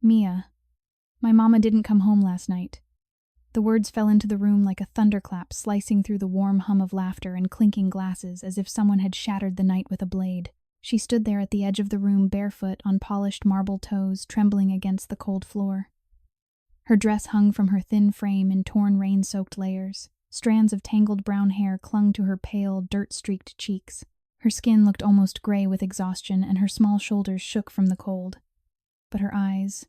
Mia. My mama didn't come home last night. The words fell into the room like a thunderclap, slicing through the warm hum of laughter and clinking glasses as if someone had shattered the night with a blade. She stood there at the edge of the room, barefoot, on polished marble toes, trembling against the cold floor. Her dress hung from her thin frame in torn, rain-soaked layers. Strands of tangled brown hair clung to her pale, dirt-streaked cheeks. Her skin looked almost gray with exhaustion, and her small shoulders shook from the cold. But her eyes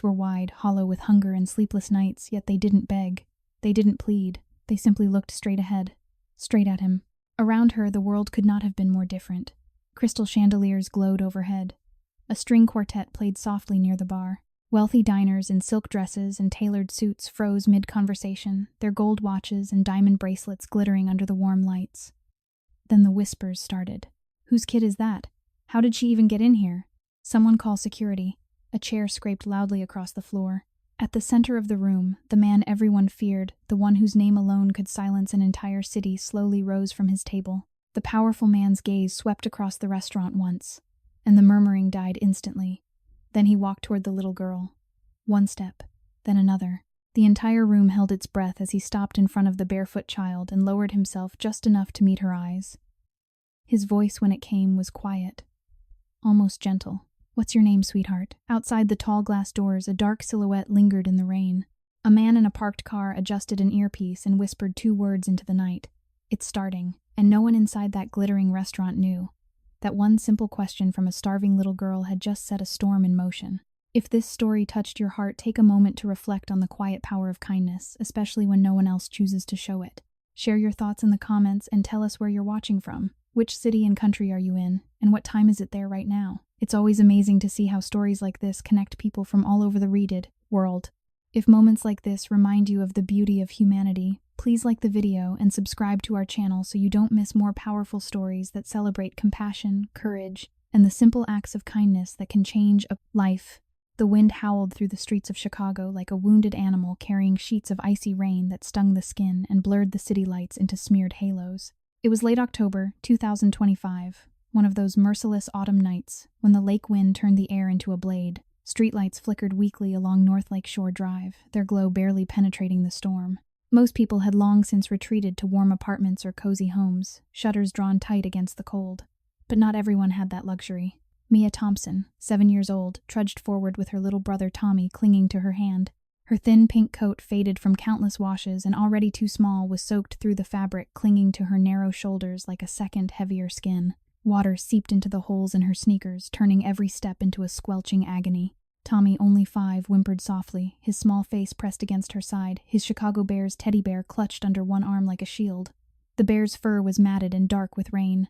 were wide, hollow with hunger and sleepless nights, yet they didn't beg. They didn't plead. They simply looked straight ahead, straight at him. Around her, the world could not have been more different. Crystal chandeliers glowed overhead. A string quartet played softly near the bar. Wealthy diners in silk dresses and tailored suits froze mid-conversation, their gold watches and diamond bracelets glittering under the warm lights. Then the whispers started. "Whose kid is that? How did she even get in here? Someone call security." A chair scraped loudly across the floor. At the center of the room, the man everyone feared, the one whose name alone could silence an entire city, slowly rose from his table. The powerful man's gaze swept across the restaurant once, and the murmuring died instantly. Then he walked toward the little girl. One step, then another. The entire room held its breath as he stopped in front of the barefoot child and lowered himself just enough to meet her eyes. His voice, when it came, was quiet, almost gentle. "What's your name, sweetheart?" Outside the tall glass doors, a dark silhouette lingered in the rain. A man in a parked car adjusted an earpiece and whispered 2 words into the night. "It's starting," and no one inside that glittering restaurant knew. That one simple question from a starving little girl had just set a storm in motion. If this story touched your heart, take a moment to reflect on the quiet power of kindness, especially when no one else chooses to show it. Share your thoughts in the comments and tell us where you're watching from. Which city and country are you in, and what time is it there right now? It's always amazing to see how stories like this connect people from all over the world. If moments like this remind you of the beauty of humanity, please like the video and subscribe to our channel so you don't miss more powerful stories that celebrate compassion, courage, and the simple acts of kindness that can change a life. The wind howled through the streets of Chicago like a wounded animal carrying sheets of icy rain that stung the skin and blurred the city lights into smeared halos. It was late October, 2025, one of those merciless autumn nights when the lake wind turned the air into a blade. Streetlights flickered weakly along North Lake Shore Drive, their glow barely penetrating the storm. Most people had long since retreated to warm apartments or cozy homes, shutters drawn tight against the cold. But not everyone had that luxury. Mia Thompson, 7 years old, trudged forward with her little brother Tommy clinging to her hand. Her thin pink coat, faded from countless washes and already too small, was soaked through the fabric, clinging to her narrow shoulders like a second, heavier skin. Water seeped into the holes in her sneakers, turning every step into a squelching agony. Tommy, only 5, whimpered softly, his small face pressed against her side, his Chicago Bears teddy bear clutched under one arm like a shield. The bear's fur was matted and dark with rain.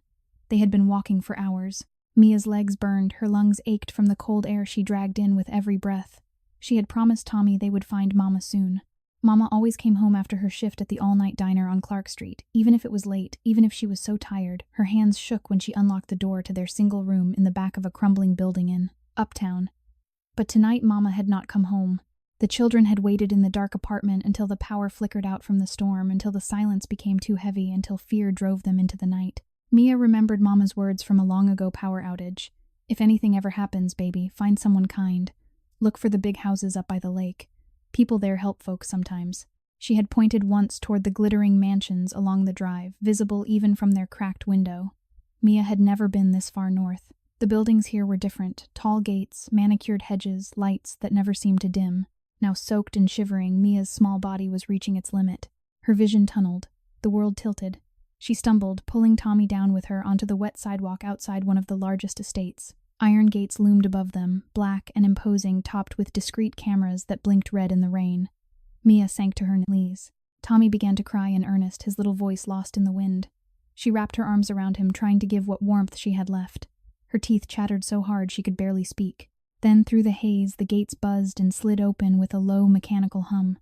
They had been walking for hours. Mia's legs burned, her lungs ached from the cold air she dragged in with every breath. She had promised Tommy they would find Mama soon. Mama always came home after her shift at the all-night diner on Clark Street, even if it was late, even if she was so tired. Her hands shook when she unlocked the door to their single room in the back of a crumbling building in Uptown. But tonight Mama had not come home. The children had waited in the dark apartment until the power flickered out from the storm, until the silence became too heavy, until fear drove them into the night. Mia remembered Mama's words from a long-ago power outage. "If anything ever happens, baby, find someone kind. Look for the big houses up by the lake. People there help folks sometimes." She had pointed once toward the glittering mansions along the drive, visible even from their cracked window. Mia had never been this far north. The buildings here were different, tall gates, manicured hedges, lights that never seemed to dim. Now soaked and shivering, Mia's small body was reaching its limit. Her vision tunneled. The world tilted. She stumbled, pulling Tommy down with her onto the wet sidewalk outside one of the largest estates. Iron gates loomed above them, black and imposing, topped with discreet cameras that blinked red in the rain. Mia sank to her knees. Tommy began to cry in earnest, his little voice lost in the wind. She wrapped her arms around him, trying to give what warmth she had left. Her teeth chattered so hard she could barely speak. Then, through the haze, the gates buzzed and slid open with a low, mechanical hum.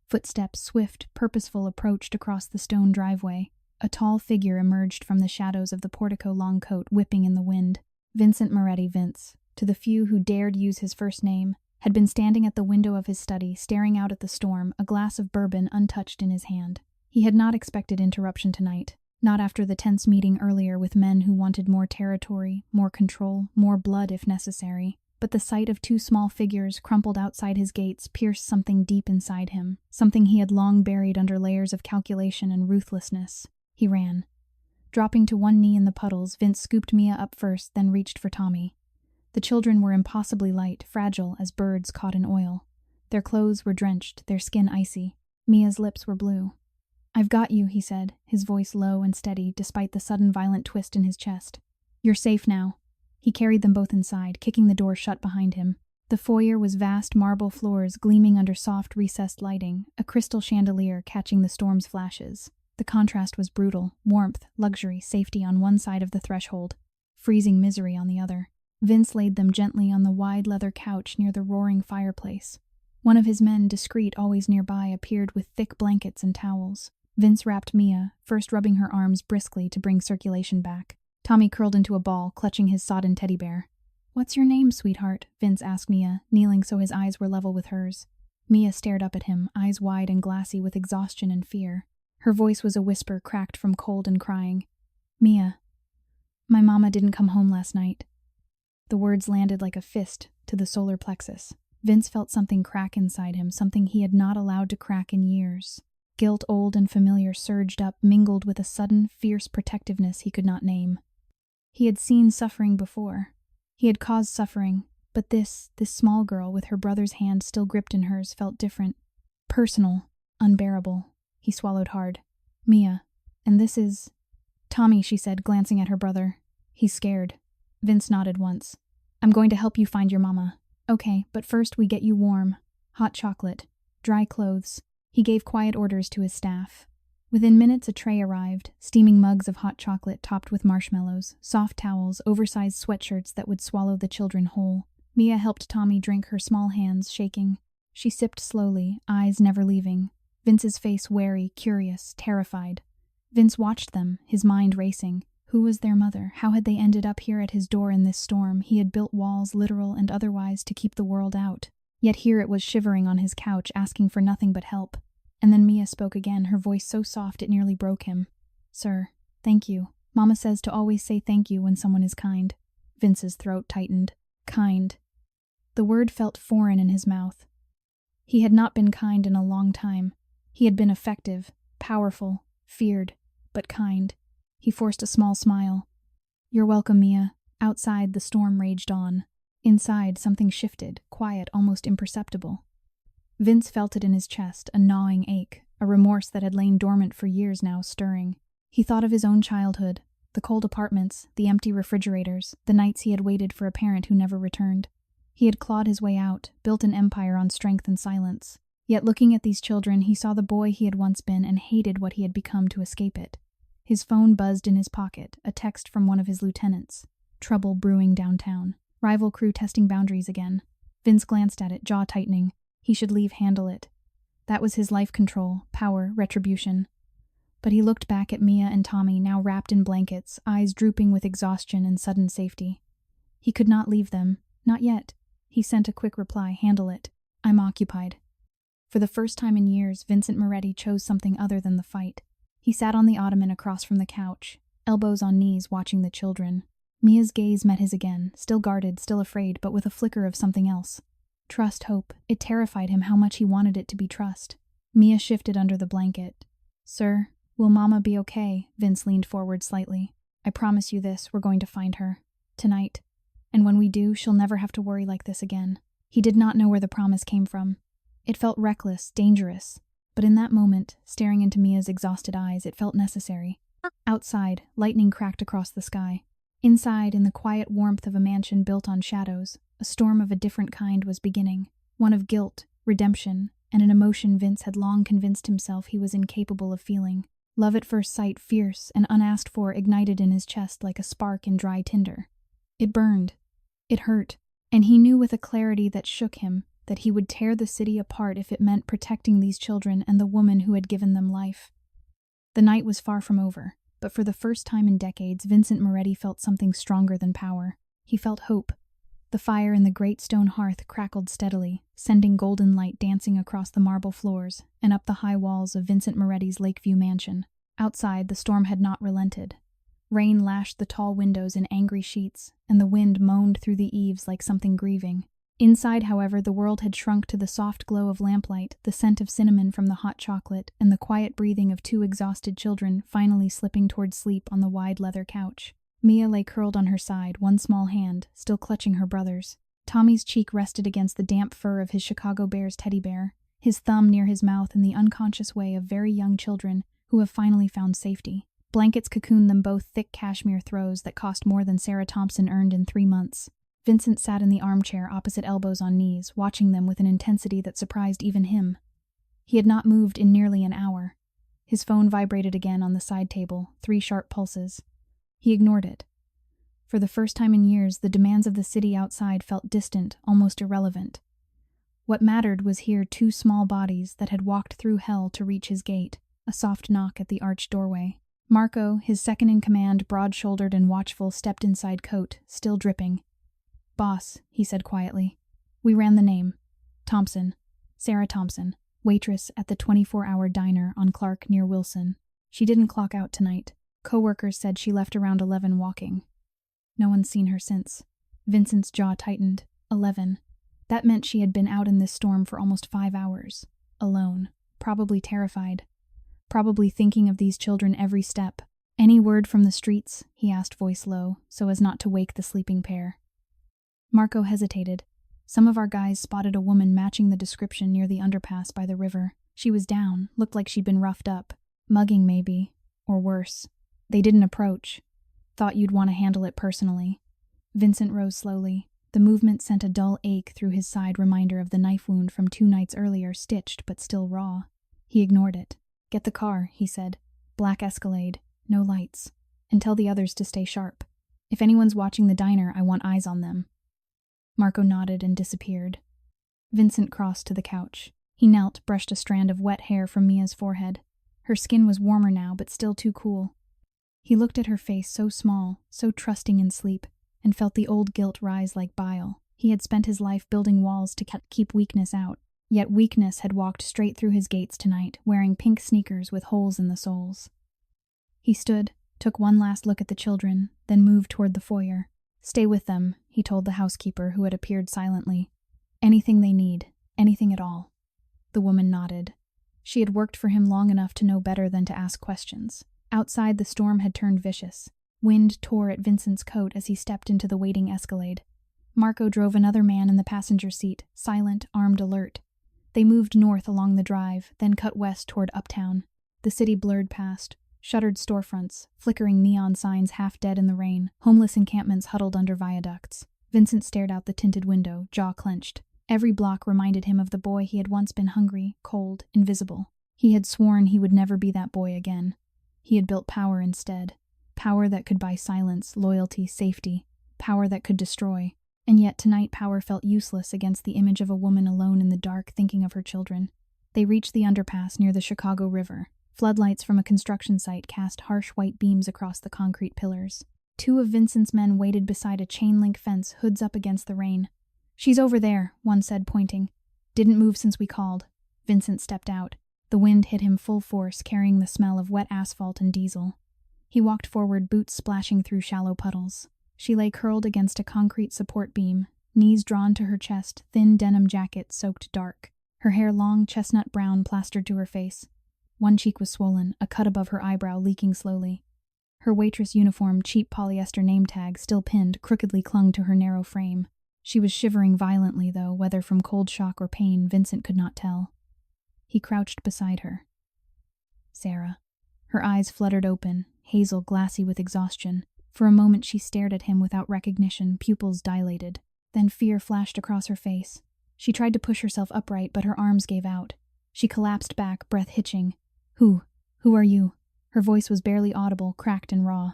Footsteps, swift, purposeful, approached across the stone driveway. A tall figure emerged from the shadows of the portico, long coat whipping in the wind. Vincent Moretti, Vince, to the few who dared use his first name, had been standing at the window of his study, staring out at the storm, a glass of bourbon untouched in his hand. He had not expected interruption tonight, not after the tense meeting earlier with men who wanted more territory, more control, more blood if necessary. but the sight of two small figures crumpled outside his gates pierced something deep inside him, something he had long buried under layers of calculation and ruthlessness. He ran. Dropping to one knee in the puddles, Vince scooped Mia up first, then reached for Tommy. The children were impossibly light, fragile as birds caught in oil. Their clothes were drenched, their skin icy. Mia's lips were blue. "I've got you," he said, his voice low and steady despite the sudden violent twist in his chest. "You're safe now." He carried them both inside, kicking the door shut behind him. The foyer was vast marble floors gleaming under soft recessed lighting, a crystal chandelier catching the storm's flashes. The contrast was brutal: warmth, luxury, safety on one side of the threshold, freezing misery on the other. Vince laid them gently on the wide leather couch near the roaring fireplace. One of his men, discreet, always nearby, appeared with thick blankets and towels. Vince wrapped Mia, first rubbing her arms briskly to bring circulation back. Tommy curled into a ball, clutching his sodden teddy bear. "What's your name, sweetheart?" Vince asked Mia, kneeling so his eyes were level with hers. Mia stared up at him, eyes wide and glassy with exhaustion and fear. Her voice was a whisper cracked from cold and crying. "Mia, my mama didn't come home last night." The words landed like a fist to the solar plexus. Vince felt something crack inside him, something he had not allowed to crack in years. Guilt, old and familiar, surged up, mingled with a sudden, fierce protectiveness he could not name. He had seen suffering before. He had caused suffering, but this small girl with her brother's hand still gripped in hers felt different. Personal, unbearable. He swallowed hard. "Mia, and this is—" "Tommy," she said, glancing at her brother. "He's scared." Vince nodded once. "I'm going to help you find your mama." "Okay, but first we get you warm. Hot chocolate. Dry clothes." He gave quiet orders to his staff. Within minutes a tray arrived, steaming mugs of hot chocolate topped with marshmallows, soft towels, oversized sweatshirts that would swallow the children whole. Mia helped Tommy drink, her small hands shaking. She sipped slowly, eyes never leaving. Vince's face wary, curious, terrified. Vince watched them, his mind racing. Who was their mother? How had they ended up here at his door in this storm? He had built walls, literal and otherwise, to keep the world out. Yet here it was shivering on his couch, asking for nothing but help. And then Mia spoke again, her voice so soft it nearly broke him. "Sir, thank you. Mama says to always say thank you when someone is kind." Vince's throat tightened. Kind. The word felt foreign in his mouth. He had not been kind in a long time. He had been effective, powerful, feared, but kind. He forced a small smile. "You're welcome, Mia." Outside, the storm raged on. Inside, something shifted, quiet, almost imperceptible. Vince felt it in his chest, a gnawing ache, a remorse that had lain dormant for years now stirring. He thought of his own childhood, the cold apartments, the empty refrigerators, the nights he had waited for a parent who never returned. He had clawed his way out, built an empire on strength and silence. Yet looking at these children, he saw the boy he had once been and hated what he had become to escape it. His phone buzzed in his pocket, a text from one of his lieutenants. Trouble brewing downtown. Rival crew testing boundaries again. Vince glanced at it, jaw tightening. He should leave, handle it. That was his life control, power, retribution. But he looked back at Mia and Tommy, now wrapped in blankets, eyes drooping with exhaustion and sudden safety. He could not leave them. Not yet. He sent a quick reply, "Handle it. I'm occupied." For the first time in years, Vincent Moretti chose something other than the fight. He sat on the ottoman across from the couch, elbows on knees, watching the children. Mia's gaze met his again, still guarded, still afraid, but with a flicker of something else. Trust, hope. It terrified him how much he wanted it to be trust. Mia shifted under the blanket. "Sir, will Mama be okay?" Vince leaned forward slightly. "I promise you this, we're going to find her. Tonight. And when we do, she'll never have to worry like this again." He did not know where the promise came from. It felt reckless, dangerous. But in that moment, staring into Mia's exhausted eyes, it felt necessary. Outside, lightning cracked across the sky. Inside, in the quiet warmth of a mansion built on shadows, a storm of a different kind was beginning. One of guilt, redemption, and an emotion Vince had long convinced himself he was incapable of feeling. Love at first sight, fierce and unasked for, ignited in his chest like a spark in dry tinder. It burned. It hurt. And he knew with a clarity that shook him that he would tear the city apart if it meant protecting these children and the woman who had given them life. The night was far from over, but for the first time in decades, Vincent Moretti felt something stronger than power. He felt hope. The fire in the great stone hearth crackled steadily, sending golden light dancing across the marble floors and up the high walls of Vincent Moretti's Lakeview mansion. Outside, the storm had not relented. Rain lashed the tall windows in angry sheets, and the wind moaned through the eaves like something grieving. Inside, however, the world had shrunk to the soft glow of lamplight, the scent of cinnamon from the hot chocolate, and the quiet breathing of two exhausted children finally slipping toward sleep on the wide leather couch. Mia lay curled on her side, one small hand still clutching her brother's. Tommy's cheek rested against the damp fur of his Chicago Bears teddy bear, his thumb near his mouth in the unconscious way of very young children who have finally found safety. Blankets cocooned them both thick cashmere throws that cost more than Sarah Thompson earned in 3 months. Vincent sat in the armchair opposite elbows on knees, watching them with an intensity that surprised even him. He had not moved in nearly an hour. His phone vibrated again on the side table, 3 sharp pulses. He ignored it. For the first time in years, the demands of the city outside felt distant, almost irrelevant. What mattered was here 2 small bodies that had walked through hell to reach his gate, a soft knock at the arched doorway. Marco, his second-in-command, broad-shouldered and watchful, stepped inside coat, still dripping. "Boss," he said quietly. "We ran the name. Thompson. Sarah Thompson, waitress at the 24-hour diner on Clark near Wilson. She didn't clock out tonight. Coworkers said she left around 11 walking. No one's seen her since." Vincent's jaw tightened. 11. That meant she had been out in this storm for almost 5 hours. Alone. Probably terrified. Probably thinking of these children every step. "Any word from the streets?" he asked, voice low, so as not to wake the sleeping pair. Marco hesitated. "Some of our guys spotted a woman matching the description near the underpass by the river. She was down, looked like she'd been roughed up. Mugging, maybe. Or worse. They didn't approach. Thought you'd want to handle it personally." Vincent rose slowly. The movement sent a dull ache through his side, reminder of the knife wound from 2 nights earlier, stitched but still raw. He ignored it. "Get the car," he said. "Black Escalade. No lights. And tell the others to stay sharp. If anyone's watching the diner, I want eyes on them." Marco nodded and disappeared. Vincent crossed to the couch. He knelt, brushed a strand of wet hair from Mia's forehead. Her skin was warmer now, but still too cool. He looked at her face, so small, so trusting in sleep, and felt the old guilt rise like bile. He had spent his life building walls to keep weakness out, yet weakness had walked straight through his gates tonight, wearing pink sneakers with holes in the soles. He stood, took one last look at the children, then moved toward the foyer. "Stay with them," he told the housekeeper, who had appeared silently. "Anything they need, anything at all." The woman nodded. She had worked for him long enough to know better than to ask questions. Outside, the storm had turned vicious. Wind tore at Vincent's coat as he stepped into the waiting Escalade. Marco drove another man in the passenger seat, silent, armed, alert. They moved north along the drive, then cut west toward Uptown. The city blurred past. Shuttered storefronts, flickering neon signs half dead in the rain, homeless encampments huddled under viaducts. Vincent stared out the tinted window, jaw clenched. Every block reminded him of the boy he had once been, hungry, cold, invisible. He had sworn he would never be that boy again. He had built power instead. Power that could buy silence, loyalty, safety. Power that could destroy. And yet tonight power felt useless against the image of a woman alone in the dark thinking of her children. They reached the underpass near the Chicago River. Floodlights from a construction site cast harsh white beams across the concrete pillars. 2 of Vincent's men waited beside a chain-link fence, hoods up against the rain. "She's over there," one said, pointing. "Didn't move since we called." Vincent stepped out. The wind hit him full force, carrying the smell of wet asphalt and diesel. He walked forward, boots splashing through shallow puddles. She lay curled against a concrete support beam, knees drawn to her chest, thin denim jacket soaked dark. Her hair long, chestnut brown, plastered to her face. One cheek was swollen, a cut above her eyebrow leaking slowly. Her waitress uniform, cheap polyester name tag, still pinned, crookedly clung to her narrow frame. She was shivering violently, though, whether from cold shock or pain, Vincent could not tell. He crouched beside her. "Sarah." Her eyes fluttered open, hazel, glassy with exhaustion. For a moment she stared at him without recognition, pupils dilated. Then fear flashed across her face. She tried to push herself upright, but her arms gave out. She collapsed back, breath hitching. Who are you?" Her voice was barely audible, cracked and raw.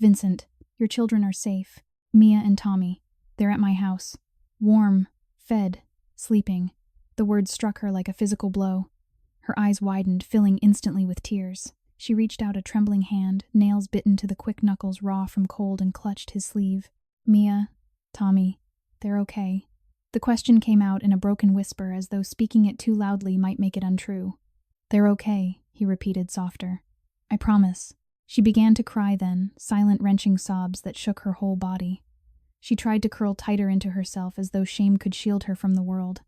"Vincent, your children are safe. Mia and Tommy. They're at my house. Warm, fed, sleeping." The words struck her like a physical blow. Her eyes widened, filling instantly with tears. She reached out a trembling hand, nails bitten to the quick knuckles raw from cold, and clutched his sleeve. "Mia, Tommy, they're okay." The question came out in a broken whisper, as though speaking it too loudly might make it untrue. "They're okay," he repeated, softer. "I promise. She began to cry then, silent wrenching sobs that shook her whole body. She tried to curl tighter into herself as though shame could shield her from the world.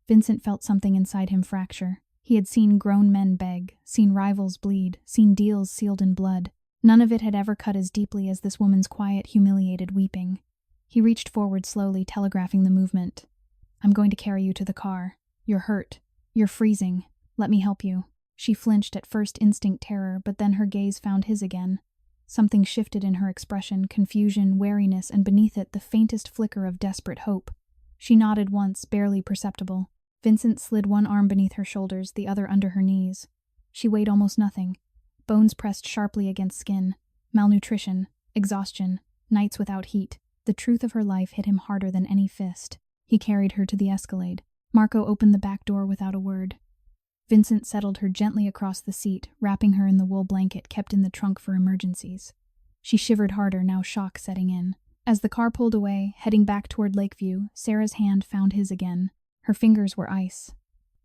Vincent felt something inside him fracture. He had seen grown men beg, seen rivals bleed, seen deals sealed in blood. None of it had ever cut as deeply as this woman's quiet, humiliated weeping. He reached forward slowly, telegraphing the movement. "I'm going to carry you to the car. You're hurt. You're freezing. Let me help you." She flinched at first instinct terror, but then her gaze found his again. Something shifted in her expression, confusion, wariness, and beneath it the faintest flicker of desperate hope. She nodded once, barely perceptible. Vincent slid one arm beneath her shoulders, the other under her knees. She weighed almost nothing. Bones pressed sharply against skin. Malnutrition, exhaustion, nights without heat. The truth of her life hit him harder than any fist. He carried her to the Escalade. Marco opened the back door without a word. Vincent settled her gently across the seat, wrapping her in the wool blanket kept in the trunk for emergencies. She shivered harder, now shock setting in. As the car pulled away, heading back toward Lakeview, Sarah's hand found his again. Her fingers were ice.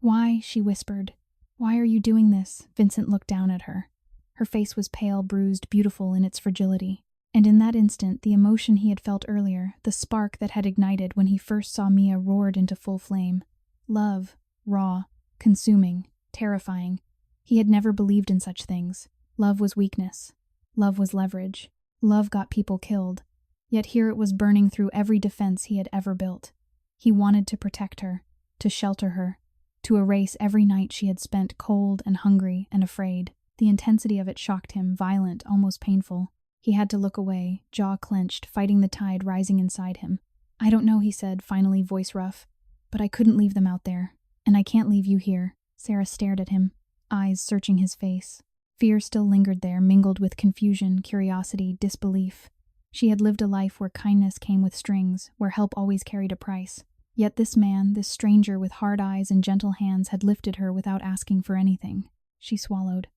"Why?" she whispered. "Why are you doing this?" Vincent looked down at her. Her face was pale, bruised, beautiful in its fragility. And in that instant, the emotion he had felt earlier, the spark that had ignited when he first saw Mia, roared into full flame. Love, raw, consuming, terrifying. He had never believed in such things. Love was weakness. Love was leverage. Love got people killed. Yet here it was burning through every defense he had ever built. He wanted to protect her, to shelter her, to erase every night she had spent cold and hungry and afraid. The intensity of it shocked him, violent, almost painful. He had to look away, jaw clenched, fighting the tide rising inside him. "I don't know," he said, finally, voice rough. "But I couldn't leave them out there. And I can't leave you here." Sarah stared at him, eyes searching his face. Fear still lingered there, mingled with confusion, curiosity, disbelief. She had lived a life where kindness came with strings, where help always carried a price. Yet this man, this stranger with hard eyes and gentle hands, had lifted her without asking for anything. She swallowed.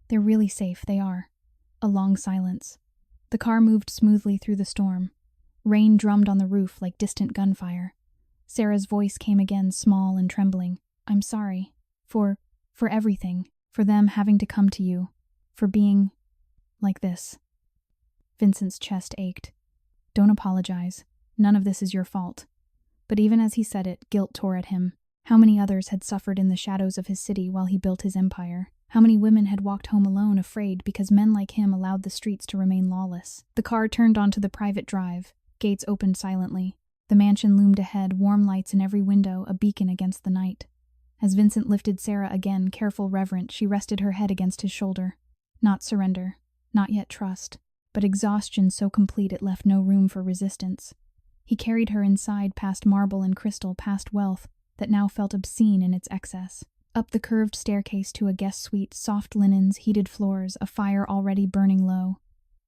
"They're really safe, they are." A long silence. The car moved smoothly through the storm. Rain drummed on the roof like distant gunfire. Sarah's voice came again, small and trembling. "I'm sorry. For everything. For them having to come to you. For being like this." Vincent's chest ached. "Don't apologize. None of this is your fault." But even as he said it, guilt tore at him. How many others had suffered in the shadows of his city while he built his empire? How many women had walked home alone, afraid, because men like him allowed the streets to remain lawless? The car turned onto the private drive. Gates opened silently. The mansion loomed ahead, warm lights in every window, a beacon against the night. As Vincent lifted Sarah again, careful, reverent, she rested her head against his shoulder. Not surrender, not yet trust, but exhaustion so complete it left no room for resistance. He carried her inside, past marble and crystal, past wealth that now felt obscene in its excess. Up the curved staircase to a guest suite, soft linens, heated floors, a fire already burning low.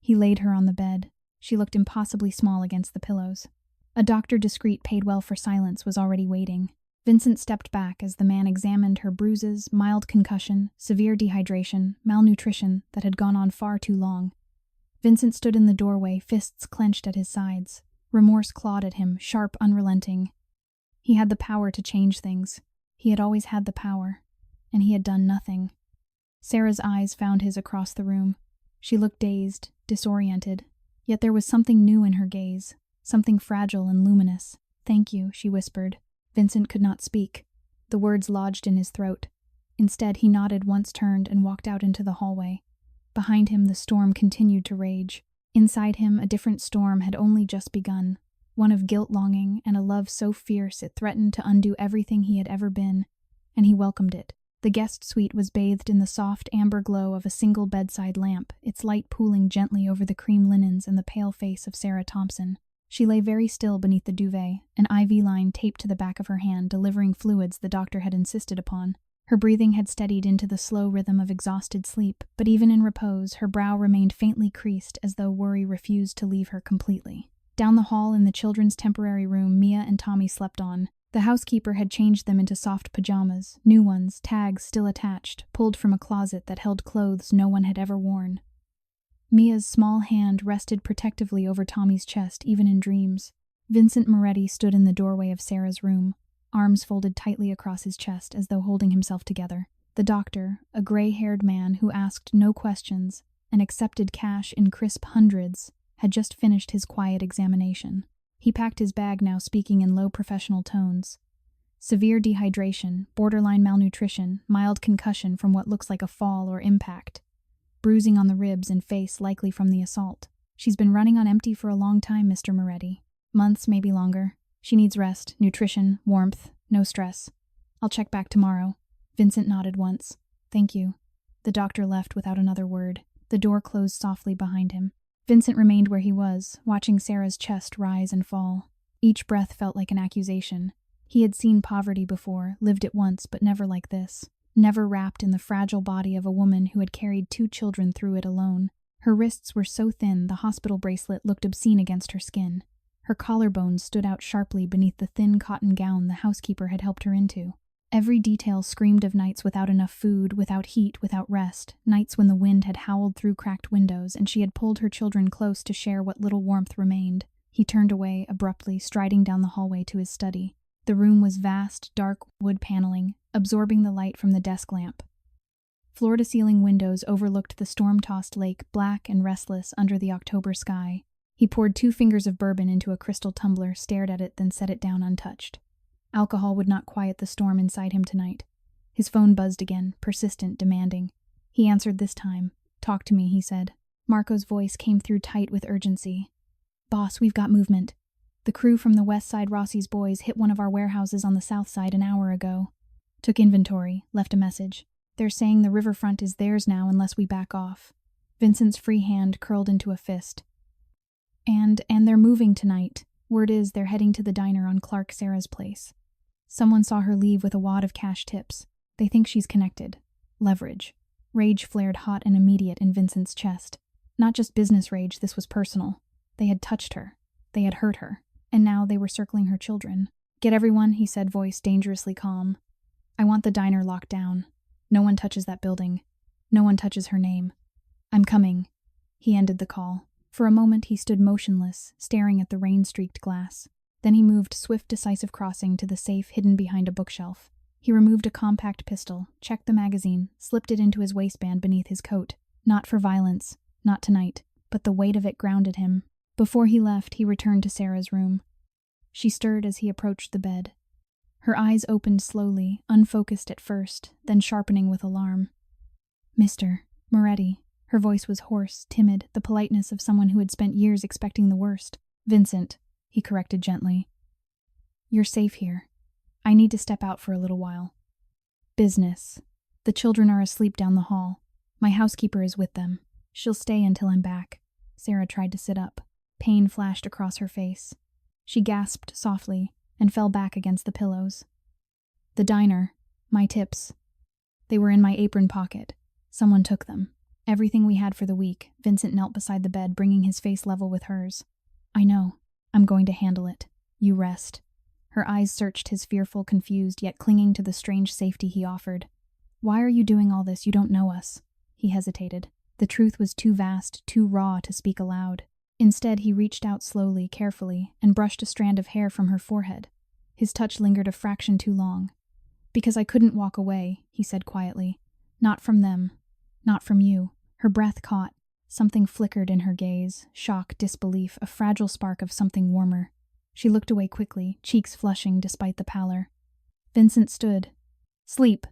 He laid her on the bed. She looked impossibly small against the pillows. A doctor discreet, paid well for silence, was already waiting. Vincent stepped back as the man examined her bruises, mild concussion, severe dehydration, malnutrition that had gone on far too long. Vincent stood in the doorway, fists clenched at his sides. Remorse clawed at him, sharp, unrelenting. He had the power to change things. He had always had the power, and he had done nothing. Sarah's eyes found his across the room. She looked dazed, disoriented, yet there was something new in her gaze, something fragile and luminous. "Thank you," she whispered. Vincent could not speak. The words lodged in his throat. Instead, he nodded once, turned, and walked out into the hallway. Behind him, the storm continued to rage. Inside him, a different storm had only just begun, one of guilt-longing and a love so fierce it threatened to undo everything he had ever been, and he welcomed it. The guest suite was bathed in the soft amber glow of a single bedside lamp, its light pooling gently over the cream linens and the pale face of Sarah Thompson. She lay very still beneath the duvet, an IV line taped to the back of her hand, delivering fluids the doctor had insisted upon. Her breathing had steadied into the slow rhythm of exhausted sleep, but even in repose, her brow remained faintly creased as though worry refused to leave her completely. Down the hall in the children's temporary room, Mia and Tommy slept on. The housekeeper had changed them into soft pajamas, new ones, tags still attached, pulled from a closet that held clothes no one had ever worn. Mia's small hand rested protectively over Tommy's chest, even in dreams. Vincent Moretti stood in the doorway of Sarah's room, arms folded tightly across his chest as though holding himself together. The doctor, a gray-haired man who asked no questions and accepted cash in crisp hundreds, had just finished his quiet examination. He packed his bag now, speaking in low professional tones. Severe dehydration, borderline malnutrition, mild concussion from what looks like a fall or impact. Bruising on the ribs and face likely from the assault. She's been running on empty for a long time, Mr. Moretti. Months, maybe longer. She needs rest, nutrition, warmth, no stress. I'll check back tomorrow. Vincent nodded once. Thank you. The doctor left without another word. The door closed softly behind him. Vincent remained where he was, watching Sarah's chest rise and fall. Each breath felt like an accusation. He had seen poverty before, lived it once, but never like this. Never wrapped in the fragile body of a woman who had carried 2 children through it alone. Her wrists were so thin the hospital bracelet looked obscene against her skin. Her collarbones stood out sharply beneath the thin cotton gown the housekeeper had helped her into. Every detail screamed of nights without enough food, without heat, without rest, nights when the wind had howled through cracked windows and she had pulled her children close to share what little warmth remained. He turned away abruptly, striding down the hallway to his study. The room was vast, dark wood paneling, absorbing the light from the desk lamp. Floor-to-ceiling windows overlooked the storm-tossed lake, black and restless under the October sky. He poured 2 fingers of bourbon into a crystal tumbler, stared at it, then set it down untouched. Alcohol would not quiet the storm inside him tonight. His phone buzzed again, persistent, demanding. He answered this time. Talk to me, he said. Marco's voice came through tight with urgency. Boss, we've got movement. The crew from the west side, Rossi's boys, hit one of our warehouses on the south side an hour ago. Took inventory, left a message. They're saying the riverfront is theirs now unless we back off. Vincent's free hand curled into a fist. And they're moving tonight. Word is they're heading to the diner on Clark Sarah's place. Someone saw her leave with a wad of cash tips. They think she's connected. Leverage. Rage flared hot and immediate in Vincent's chest. Not just business rage, this was personal. They had touched her. They had hurt her. And now they were circling her children. Get everyone, he said, voice dangerously calm. I want the diner locked down. No one touches that building. No one touches her name. I'm coming. He ended the call. For a moment he stood motionless, staring at the rain-streaked glass. Then he moved swift, decisive crossing to the safe hidden behind a bookshelf. He removed a compact pistol, checked the magazine, slipped it into his waistband beneath his coat. Not for violence, not tonight, but the weight of it grounded him. Before he left, he returned to Sarah's room. She stirred as he approached the bed. Her eyes opened slowly, unfocused at first, then sharpening with alarm. Mr. Moretti. Her voice was hoarse, timid, the politeness of someone who had spent years expecting the worst. Vincent, he corrected gently. You're safe here. I need to step out for a little while. Business. The children are asleep down the hall. My housekeeper is with them. She'll stay until I'm back. Sarah tried to sit up. Pain flashed across her face. She gasped softly and fell back against the pillows. The diner. My tips. They were in my apron pocket. Someone took them. Everything we had for the week. Vincent knelt beside the bed, bringing his face level with hers. I know. I'm going to handle it. You rest. Her eyes searched his, fearful, confused, yet clinging to the strange safety he offered. Why are you doing all this? You don't know us. He hesitated. The truth was too vast, too raw to speak aloud. Instead, he reached out slowly, carefully, and brushed a strand of hair from her forehead. His touch lingered a fraction too long. Because I couldn't walk away, he said quietly. Not from them. Not from you. Her breath caught. Something flickered in her gaze. Shock, disbelief, a fragile spark of something warmer. She looked away quickly, cheeks flushing despite the pallor. Vincent stood. Sleep.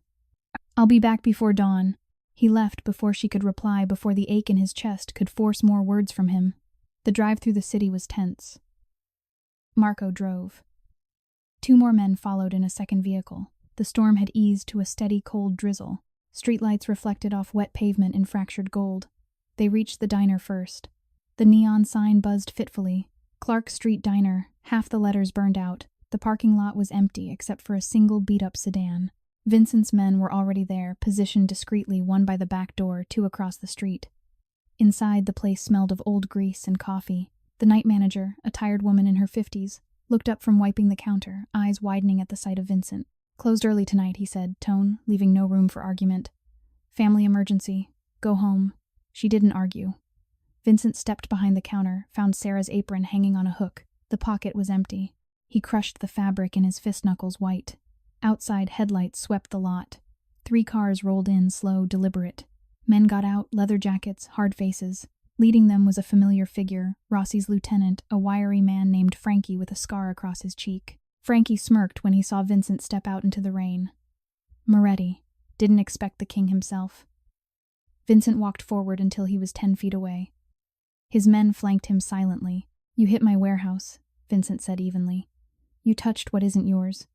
I'll be back before dawn. He left before she could reply, before the ache in his chest could force more words from him. The drive through the city was tense. Marco drove. 2 more men followed in a second vehicle. The storm had eased to a steady, cold drizzle. Streetlights reflected off wet pavement in fractured gold. They reached the diner first. The neon sign buzzed fitfully. Clark Street Diner, half the letters burned out. The parking lot was empty except for a single beat-up sedan. Vincent's men were already there, positioned discreetly, one by the back door, 2 across the street. Inside, the place smelled of old grease and coffee. The night manager, a tired woman in her 50s, looked up from wiping the counter, eyes widening at the sight of Vincent. Closed early tonight, he said, tone leaving no room for argument. Family emergency. Go home. She didn't argue. Vincent stepped behind the counter, found Sarah's apron hanging on a hook. The pocket was empty. He crushed the fabric in his fist knuckles white. Outside, headlights swept the lot. 3 cars rolled in, slow, deliberate. Men got out, leather jackets, hard faces. Leading them was a familiar figure, Rossi's lieutenant, a wiry man named Frankie with a scar across his cheek. Frankie smirked when he saw Vincent step out into the rain. Moretti didn't expect the king himself. Vincent walked forward until he was 10 feet away. His men flanked him silently. "You hit my warehouse," Vincent said evenly. "You touched what isn't yours."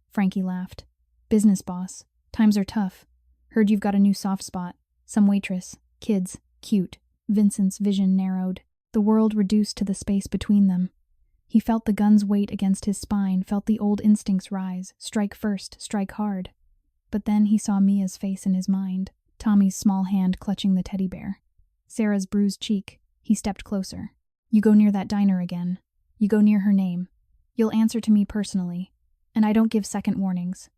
Frankie laughed. "Business, boss. Times are tough. Heard you've got a new soft spot. Some waitress. Kids. Cute." Vincent's vision narrowed. The world reduced to the space between them. He felt the gun's weight against his spine, felt the old instincts rise. Strike first, strike hard. But then he saw Mia's face in his mind. Tommy's small hand clutching the teddy bear. Sarah's bruised cheek. He stepped closer. "You go near that diner again. You go near her name. You'll answer to me personally. And I don't give second warnings."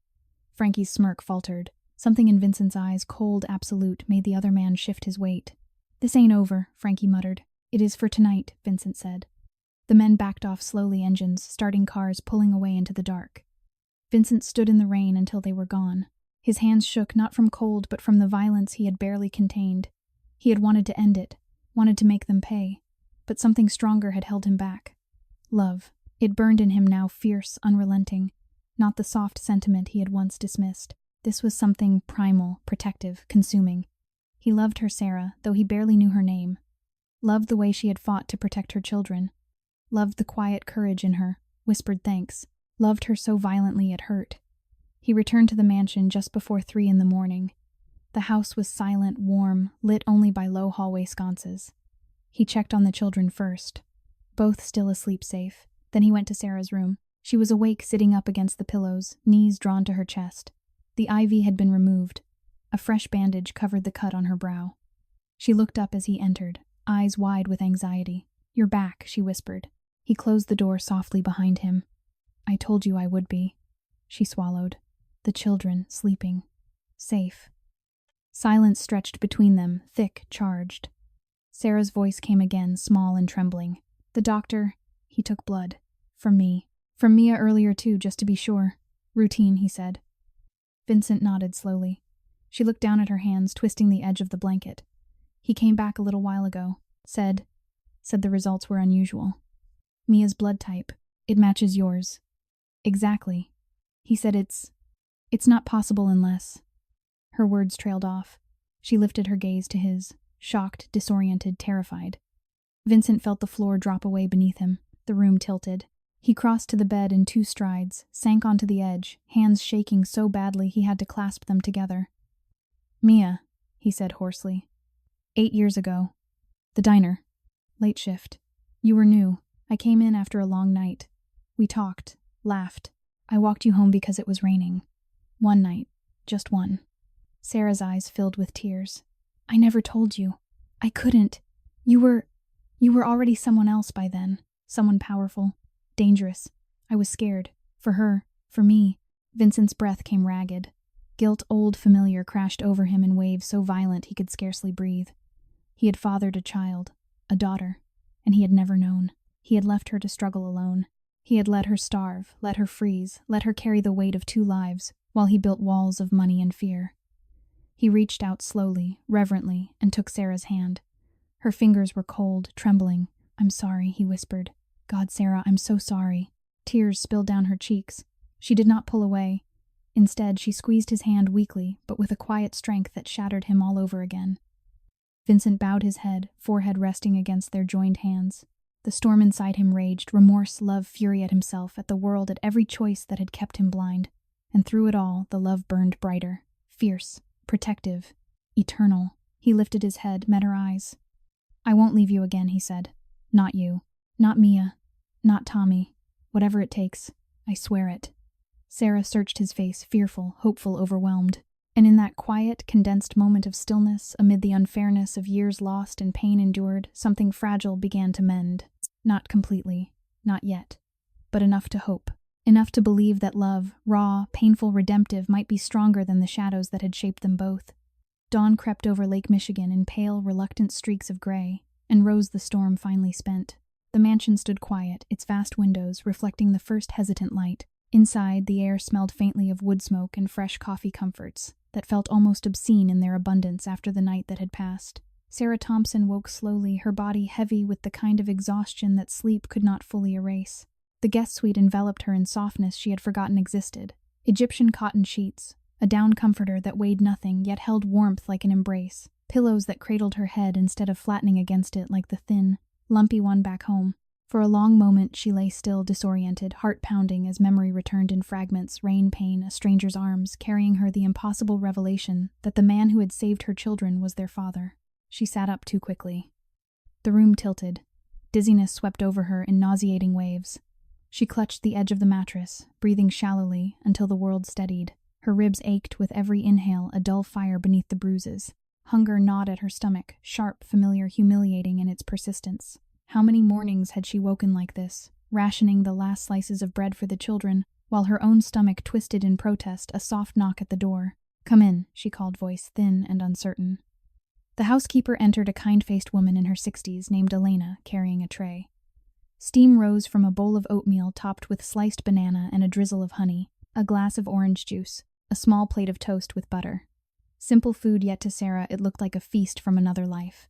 Frankie's smirk faltered. Something in Vincent's eyes, cold, absolute, made the other man shift his weight. "This ain't over," Frankie muttered. "It is for tonight," Vincent said. The men backed off slowly, engines, starting cars, pulling away into the dark. Vincent stood in the rain until they were gone. His hands shook, not from cold, but from the violence he had barely contained. He had wanted to end it, wanted to make them pay. But something stronger had held him back. Love. It burned in him now, fierce, unrelenting. Not the soft sentiment he had once dismissed. This was something primal, protective, consuming. He loved her, Sarah, though he barely knew her name. Loved the way she had fought to protect her children. Loved the quiet courage in her, whispered thanks. Loved her so violently it hurt. He returned to the mansion just before 3 in the morning. The house was silent, warm, lit only by low hallway sconces. He checked on the children first. Both still asleep safe. Then he went to Sarah's room. She was awake, sitting up against the pillows, knees drawn to her chest. The IV had been removed. A fresh bandage covered the cut on her brow. She looked up as he entered, eyes wide with anxiety. "You're back," she whispered. He closed the door softly behind him. "I told you I would be." She swallowed. The children, sleeping. Safe. Silence stretched between them, thick, charged. Sarah's voice came again, small and trembling. "The doctor, he took blood. From me. From Mia earlier too, just to be sure. Routine," he said. Vincent nodded slowly. She looked down at her hands, twisting the edge of the blanket. "He came back a little while ago. Said the results were unusual. Mia's blood type. It matches yours." "Exactly." He said it's not possible unless..." Her words trailed off. She lifted her gaze to his, shocked, disoriented, terrified. Vincent felt the floor drop away beneath him. The room tilted. He crossed to the bed in 2 strides, sank onto the edge, hands shaking so badly he had to clasp them together. "Mia," he said hoarsely. 8 years ago. The diner. Late shift. You were new. I came in after a long night. We talked, laughed. I walked you home because it was raining. One night. Just one." Sarah's eyes filled with tears. "I never told you. I couldn't. You were already someone else by then. Someone powerful. Dangerous. I was scared. For her. For me." Vincent's breath came ragged. Guilt, old familiar, crashed over him in waves so violent he could scarcely breathe. He had fathered a child, a daughter, and he had never known. He had left her to struggle alone. He had let her starve, let her freeze, let her carry the weight of 2 lives, while he built walls of money and fear. He reached out slowly, reverently, and took Sarah's hand. Her fingers were cold, trembling. "I'm sorry," he whispered. "God, Sarah, I'm so sorry." Tears spilled down her cheeks. She did not pull away. Instead, she squeezed his hand weakly, but with a quiet strength that shattered him all over again. Vincent bowed his head, forehead resting against their joined hands. The storm inside him raged, remorse, love, fury at himself, at the world, at every choice that had kept him blind. And through it all, the love burned brighter, fierce, protective, eternal. He lifted his head, met her eyes. "I won't leave you again," he said. "Not you. Not Mia. Not Tommy. Whatever it takes. I swear it." Sarah searched his face, fearful, hopeful, overwhelmed. And in that quiet, condensed moment of stillness, amid the unfairness of years lost and pain endured, something fragile began to mend. Not completely. Not yet. But enough to hope. Enough to believe that love, raw, painful, redemptive, might be stronger than the shadows that had shaped them both. Dawn crept over Lake Michigan in pale, reluctant streaks of gray, and rose the storm finally spent. The mansion stood quiet, its vast windows reflecting the first hesitant light. Inside, the air smelled faintly of wood smoke and fresh coffee comforts. that felt almost obscene in their abundance after the night that had passed. Sarah Thompson woke slowly, her body heavy with the kind of exhaustion that sleep could not fully erase. The guest suite enveloped her in softness she had forgotten existed. Egyptian cotton sheets, a down comforter that weighed nothing yet held warmth like an embrace, pillows that cradled her head instead of flattening against it like the thin, lumpy one back home. For a long moment she lay still, disoriented, heart pounding as memory returned in fragments, rain, pain, a stranger's arms, carrying her the impossible revelation that the man who had saved her children was their father. She sat up too quickly. The room tilted. Dizziness swept over her in nauseating waves. She clutched the edge of the mattress, breathing shallowly until the world steadied. Her ribs ached with every inhale, a dull fire beneath the bruises. Hunger gnawed at her stomach, sharp, familiar, humiliating in its persistence. How many mornings had she woken like this, rationing the last slices of bread for the children, while her own stomach twisted in protest, a soft knock at the door. "Come in," she called, voice thin and uncertain. The housekeeper entered, a kind-faced woman in her 60s named Elena, carrying a tray. Steam rose from a bowl of oatmeal topped with sliced banana and a drizzle of honey, a glass of orange juice, a small plate of toast with butter. Simple food, yet to Sarah it looked like a feast from another life.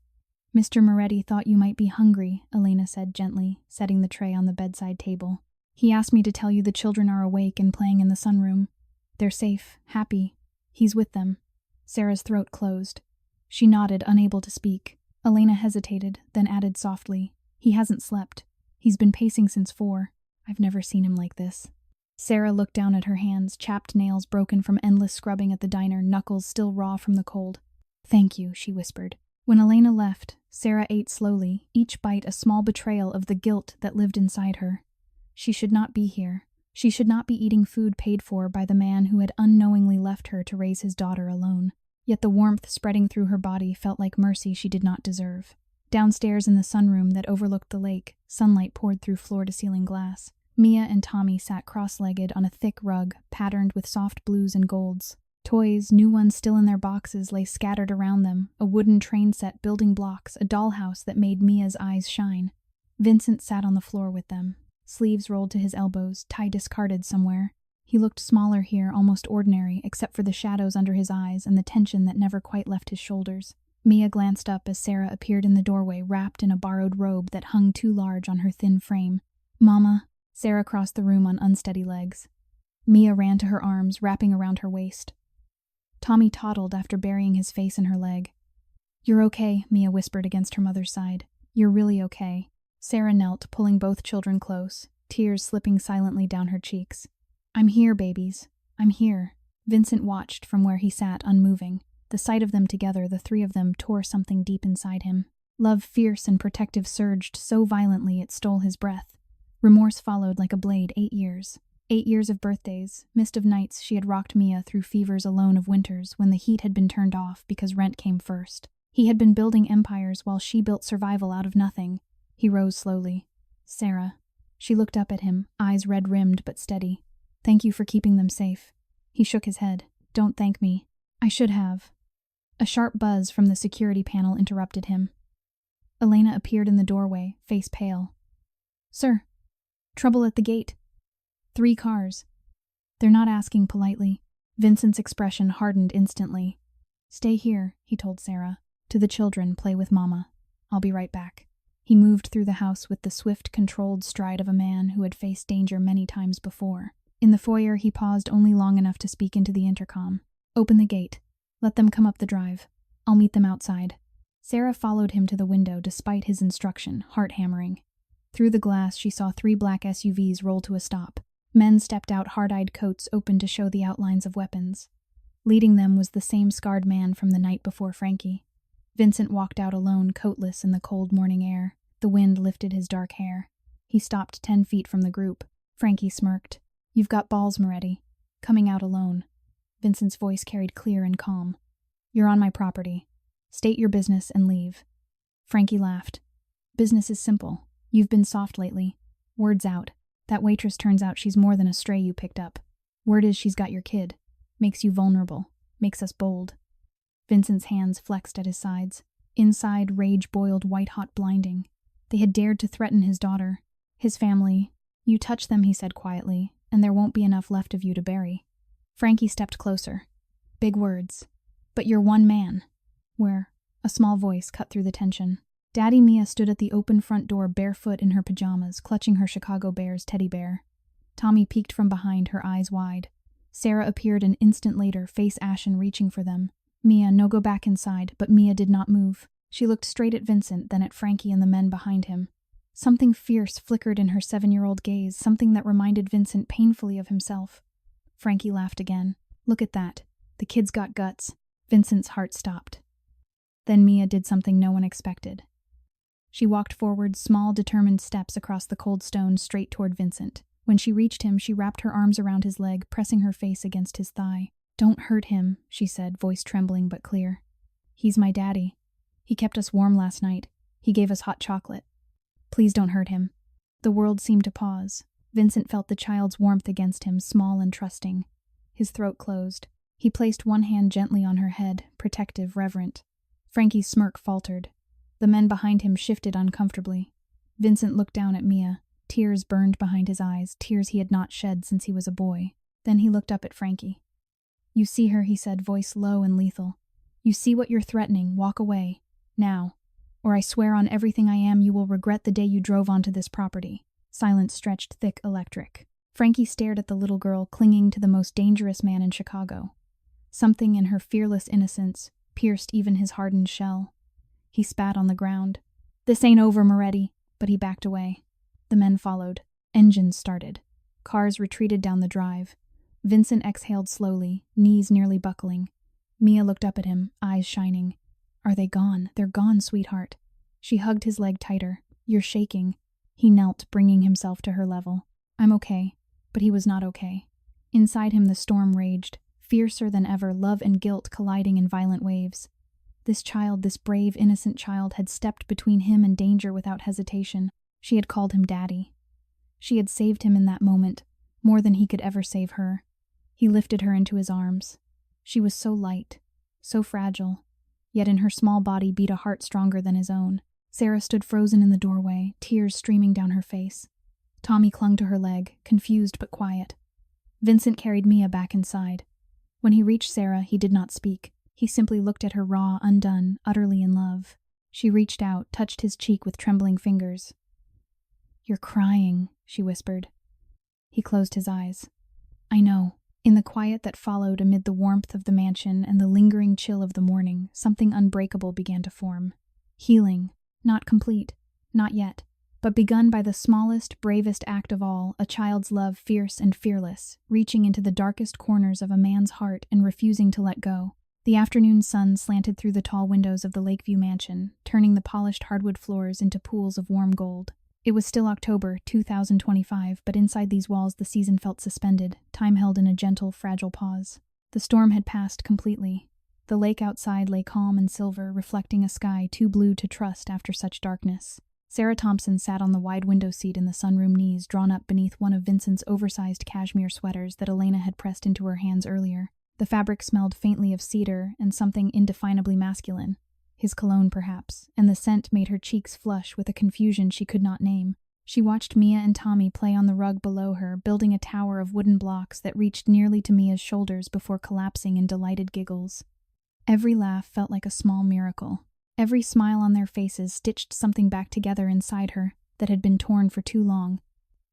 "Mr. Moretti thought you might be hungry," Elena said gently, setting the tray on the bedside table. "He asked me to tell you the children are awake and playing in the sunroom. They're safe, happy. He's with them." Sarah's throat closed. She nodded, unable to speak. Elena hesitated, then added softly, "He hasn't slept. He's been pacing since 4. I've never seen him like this." Sarah looked down at her hands, chapped nails broken from endless scrubbing at the diner, knuckles still raw from the cold. "Thank you," she whispered. When Elena left, Sarah ate slowly, each bite a small betrayal of the guilt that lived inside her. She should not be here. She should not be eating food paid for by the man who had unknowingly left her to raise his daughter alone. Yet the warmth spreading through her body felt like mercy she did not deserve. Downstairs in the sunroom that overlooked the lake, sunlight poured through floor-to-ceiling glass. Mia and Tommy sat cross-legged on a thick rug, patterned with soft blues and golds. Toys, new ones still in their boxes, lay scattered around them, a wooden train set, building blocks, a dollhouse that made Mia's eyes shine. Vincent sat on the floor with them, sleeves rolled to his elbows, tie discarded somewhere. He looked smaller here, almost ordinary, except for the shadows under his eyes and the tension that never quite left his shoulders. Mia glanced up as Sarah appeared in the doorway, wrapped in a borrowed robe that hung too large on her thin frame. "Mama." Sarah crossed the room on unsteady legs. Mia ran to her arms, wrapping around her waist. Tommy toddled after burying his face in her leg. "You're okay," Mia whispered against her mother's side. "You're really okay." Sarah knelt, pulling both children close, tears slipping silently down her cheeks. "I'm here, babies. I'm here." Vincent watched from where he sat, unmoving. The sight of them together, the three of them, tore something deep inside him. Love, fierce and protective, surged so violently it stole his breath. Remorse followed like a blade. 8 years. 8 years of birthdays, mist of nights she had rocked Mia through fevers alone of winters when the heat had been turned off because rent came first. He had been building empires while she built survival out of nothing. He rose slowly. "Sarah." She looked up at him, eyes red-rimmed but steady. "Thank you for keeping them safe." He shook his head. "Don't thank me. I should have." A sharp buzz from the security panel interrupted him. Elena appeared in the doorway, face pale. "Sir. Trouble at the gate. 3 cars. They're not asking politely." Vincent's expression hardened instantly. "Stay here," he told Sarah. "To the children, play with Mama. I'll be right back." He moved through the house with the swift, controlled stride of a man who had faced danger many times before. In the foyer, he paused only long enough to speak into the intercom. "Open the gate. Let them come up the drive. I'll meet them outside." Sarah followed him to the window despite his instruction, heart hammering. Through the glass, she saw 3 black SUVs roll to a stop. Men stepped out, hard-eyed, coats open to show the outlines of weapons. Leading them was the same scarred man from the night before Frankie. Vincent walked out alone, coatless in the cold morning air. The wind lifted his dark hair. He stopped 10 feet from the group. Frankie smirked. "You've got balls, Moretti. Coming out alone." Vincent's voice carried clear and calm. "You're on my property. State your business and leave." Frankie laughed. "Business is simple. You've been soft lately. Word's out. That waitress turns out she's more than a stray you picked up. Word is she's got your kid. Makes you vulnerable. Makes us bold." Vincent's hands flexed at his sides. Inside, rage boiled white-hot, blinding. They had dared to threaten his daughter. His family. "You touch them," he said quietly, "and there won't be enough left of you to bury." Frankie stepped closer. Big words. But you're one man. Where? A small voice cut through the tension. Daddy Mia stood at the open front door barefoot in her pajamas, clutching her Chicago Bears teddy bear. Tommy peeked from behind, her eyes wide. Sarah appeared an instant later, face ashen, reaching for them. Mia, no, go back inside, but Mia did not move. She looked straight at Vincent, then at Frankie and the men behind him. Something fierce flickered in her 7-year-old gaze, something that reminded Vincent painfully of himself. Frankie laughed again. Look at that. The kid's got guts. Vincent's heart stopped. Then Mia did something no one expected. She walked forward, small, determined steps across the cold stone straight toward Vincent. When she reached him, she wrapped her arms around his leg, pressing her face against his thigh. Don't hurt him, she said, voice trembling but clear. He's my daddy. He kept us warm last night. He gave us hot chocolate. Please don't hurt him. The world seemed to pause. Vincent felt the child's warmth against him, small and trusting. His throat closed. He placed one hand gently on her head, protective, reverent. Frankie's smirk faltered. The men behind him shifted uncomfortably. Vincent looked down at Mia. Tears burned behind his eyes, tears he had not shed since he was a boy. Then he looked up at Frankie. You see her, he said, voice low and lethal. You see what you're threatening, walk away. Now. Or I swear on everything I am you will regret the day you drove onto this property. Silence stretched thick, electric. Frankie stared at the little girl clinging to the most dangerous man in Chicago. Something in her fearless innocence pierced even his hardened shell. He spat on the ground. This ain't over, Moretti, but he backed away. The men followed. Engines started. Cars retreated down the drive. Vincent exhaled slowly, knees nearly buckling. Mia looked up at him, eyes shining. Are they gone? They're gone, sweetheart. She hugged his leg tighter. You're shaking. He knelt, bringing himself to her level. I'm okay. But he was not okay. Inside him the storm raged, fiercer than ever, love and guilt colliding in violent waves. This child, this brave, innocent child, had stepped between him and danger without hesitation. She had called him daddy. She had saved him in that moment, more than he could ever save her. He lifted her into his arms. She was so light, so fragile, yet in her small body beat a heart stronger than his own. Sarah stood frozen in the doorway, tears streaming down her face. Tommy clung to her leg, confused but quiet. Vincent carried Mia back inside. When he reached Sarah, he did not speak. He simply looked at her raw, undone, utterly in love. She reached out, touched his cheek with trembling fingers. You're crying, she whispered. He closed his eyes. I know. In the quiet that followed amid the warmth of the mansion and the lingering chill of the morning, something unbreakable began to form. Healing. Not complete. Not yet. But begun by the smallest, bravest act of all, a child's love fierce and fearless, reaching into the darkest corners of a man's heart and refusing to let go. The afternoon sun slanted through the tall windows of the Lakeview mansion, turning the polished hardwood floors into pools of warm gold. It was still October 2025, but inside these walls the season felt suspended, time held in a gentle, fragile pause. The storm had passed completely. The lake outside lay calm and silver, reflecting a sky too blue to trust after such darkness. Sarah Thompson sat on the wide window seat in the sunroom, knees drawn up beneath one of Vincent's oversized cashmere sweaters that Elena had pressed into her hands earlier. The fabric smelled faintly of cedar and something indefinably masculine. His cologne, perhaps, and the scent made her cheeks flush with a confusion she could not name. She watched Mia and Tommy play on the rug below her, building a tower of wooden blocks that reached nearly to Mia's shoulders before collapsing in delighted giggles. Every laugh felt like a small miracle. Every smile on their faces stitched something back together inside her that had been torn for too long.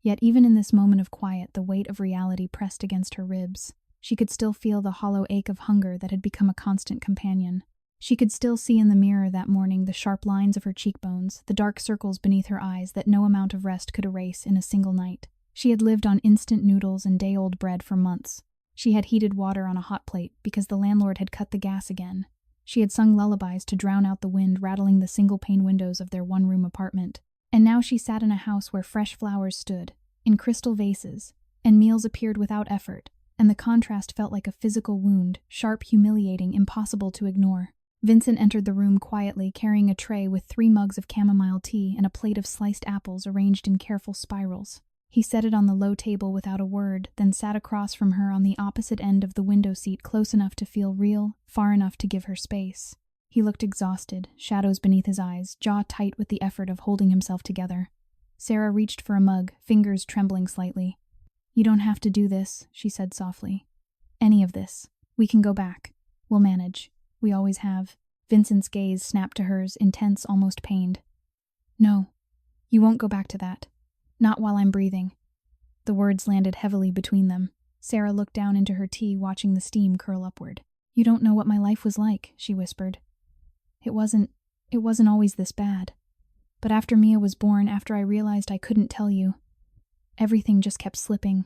Yet even in this moment of quiet, the weight of reality pressed against her ribs. She could still feel the hollow ache of hunger that had become a constant companion. She could still see in the mirror that morning the sharp lines of her cheekbones, the dark circles beneath her eyes that no amount of rest could erase in a single night. She had lived on instant noodles and day-old bread for months. She had heated water on a hot plate because the landlord had cut the gas again. She had sung lullabies to drown out the wind rattling the single-pane windows of their one-room apartment. And now she sat in a house where fresh flowers stood, in crystal vases, and meals appeared without effort, and the contrast felt like a physical wound, sharp, humiliating, impossible to ignore. Vincent entered the room quietly, carrying a tray with 3 mugs of chamomile tea and a plate of sliced apples arranged in careful spirals. He set it on the low table without a word, then sat across from her on the opposite end of the window seat, close enough to feel real, far enough to give her space. He looked exhausted, shadows beneath his eyes, jaw tight with the effort of holding himself together. Sarah reached for a mug, fingers trembling slightly. You don't have to do this, she said softly. Any of this. We can go back. We'll manage. We always have. Vincent's gaze snapped to hers, intense, almost pained. No, you won't go back to that. Not while I'm breathing. The words landed heavily between them. Sarah looked down into her tea, watching the steam curl upward. You don't know what my life was like, she whispered. It wasn't always this bad. But after Mia was born, after I realized I couldn't tell you, everything just kept slipping.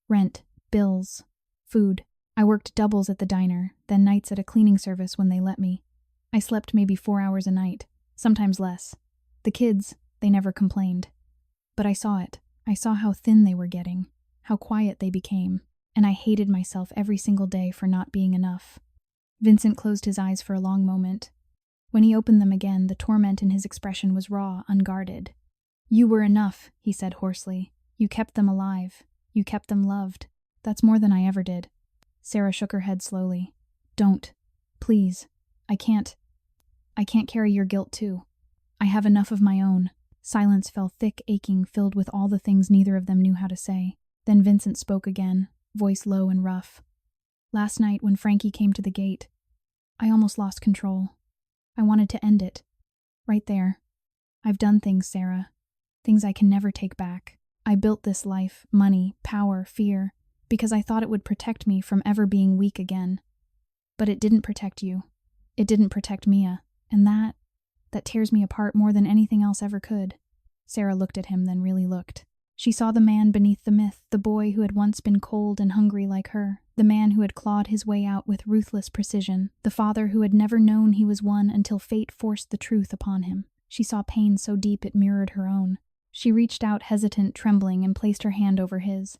Rent, bills, food. I worked doubles at the diner, then nights at a cleaning service when they let me. I slept maybe 4 hours a night, sometimes less. The kids, they never complained. But I saw it. I saw how thin they were getting, how quiet they became, and I hated myself every single day for not being enough. Vincent closed his eyes for a long moment. When he opened them again, the torment in his expression was raw, unguarded. You were enough, he said hoarsely. You kept them alive. You kept them loved. That's more than I ever did. Sarah shook her head slowly. Don't. Please. I can't carry your guilt too. I have enough of my own. Silence fell thick, aching, filled with all the things neither of them knew how to say. Then Vincent spoke again, voice low and rough. Last night, when Frankie came to the gate, I almost lost control. I wanted to end it. Right there. I've done things, Sarah. Things I can never take back. I built this life, money, power, fear, because I thought it would protect me from ever being weak again. But it didn't protect you. It didn't protect Mia. And that tears me apart more than anything else ever could. Sarah looked at him, then really looked. She saw the man beneath the myth, the boy who had once been cold and hungry like her, the man who had clawed his way out with ruthless precision, the father who had never known he was one until fate forced the truth upon him. She saw pain so deep it mirrored her own. She reached out, hesitant, trembling, and placed her hand over his.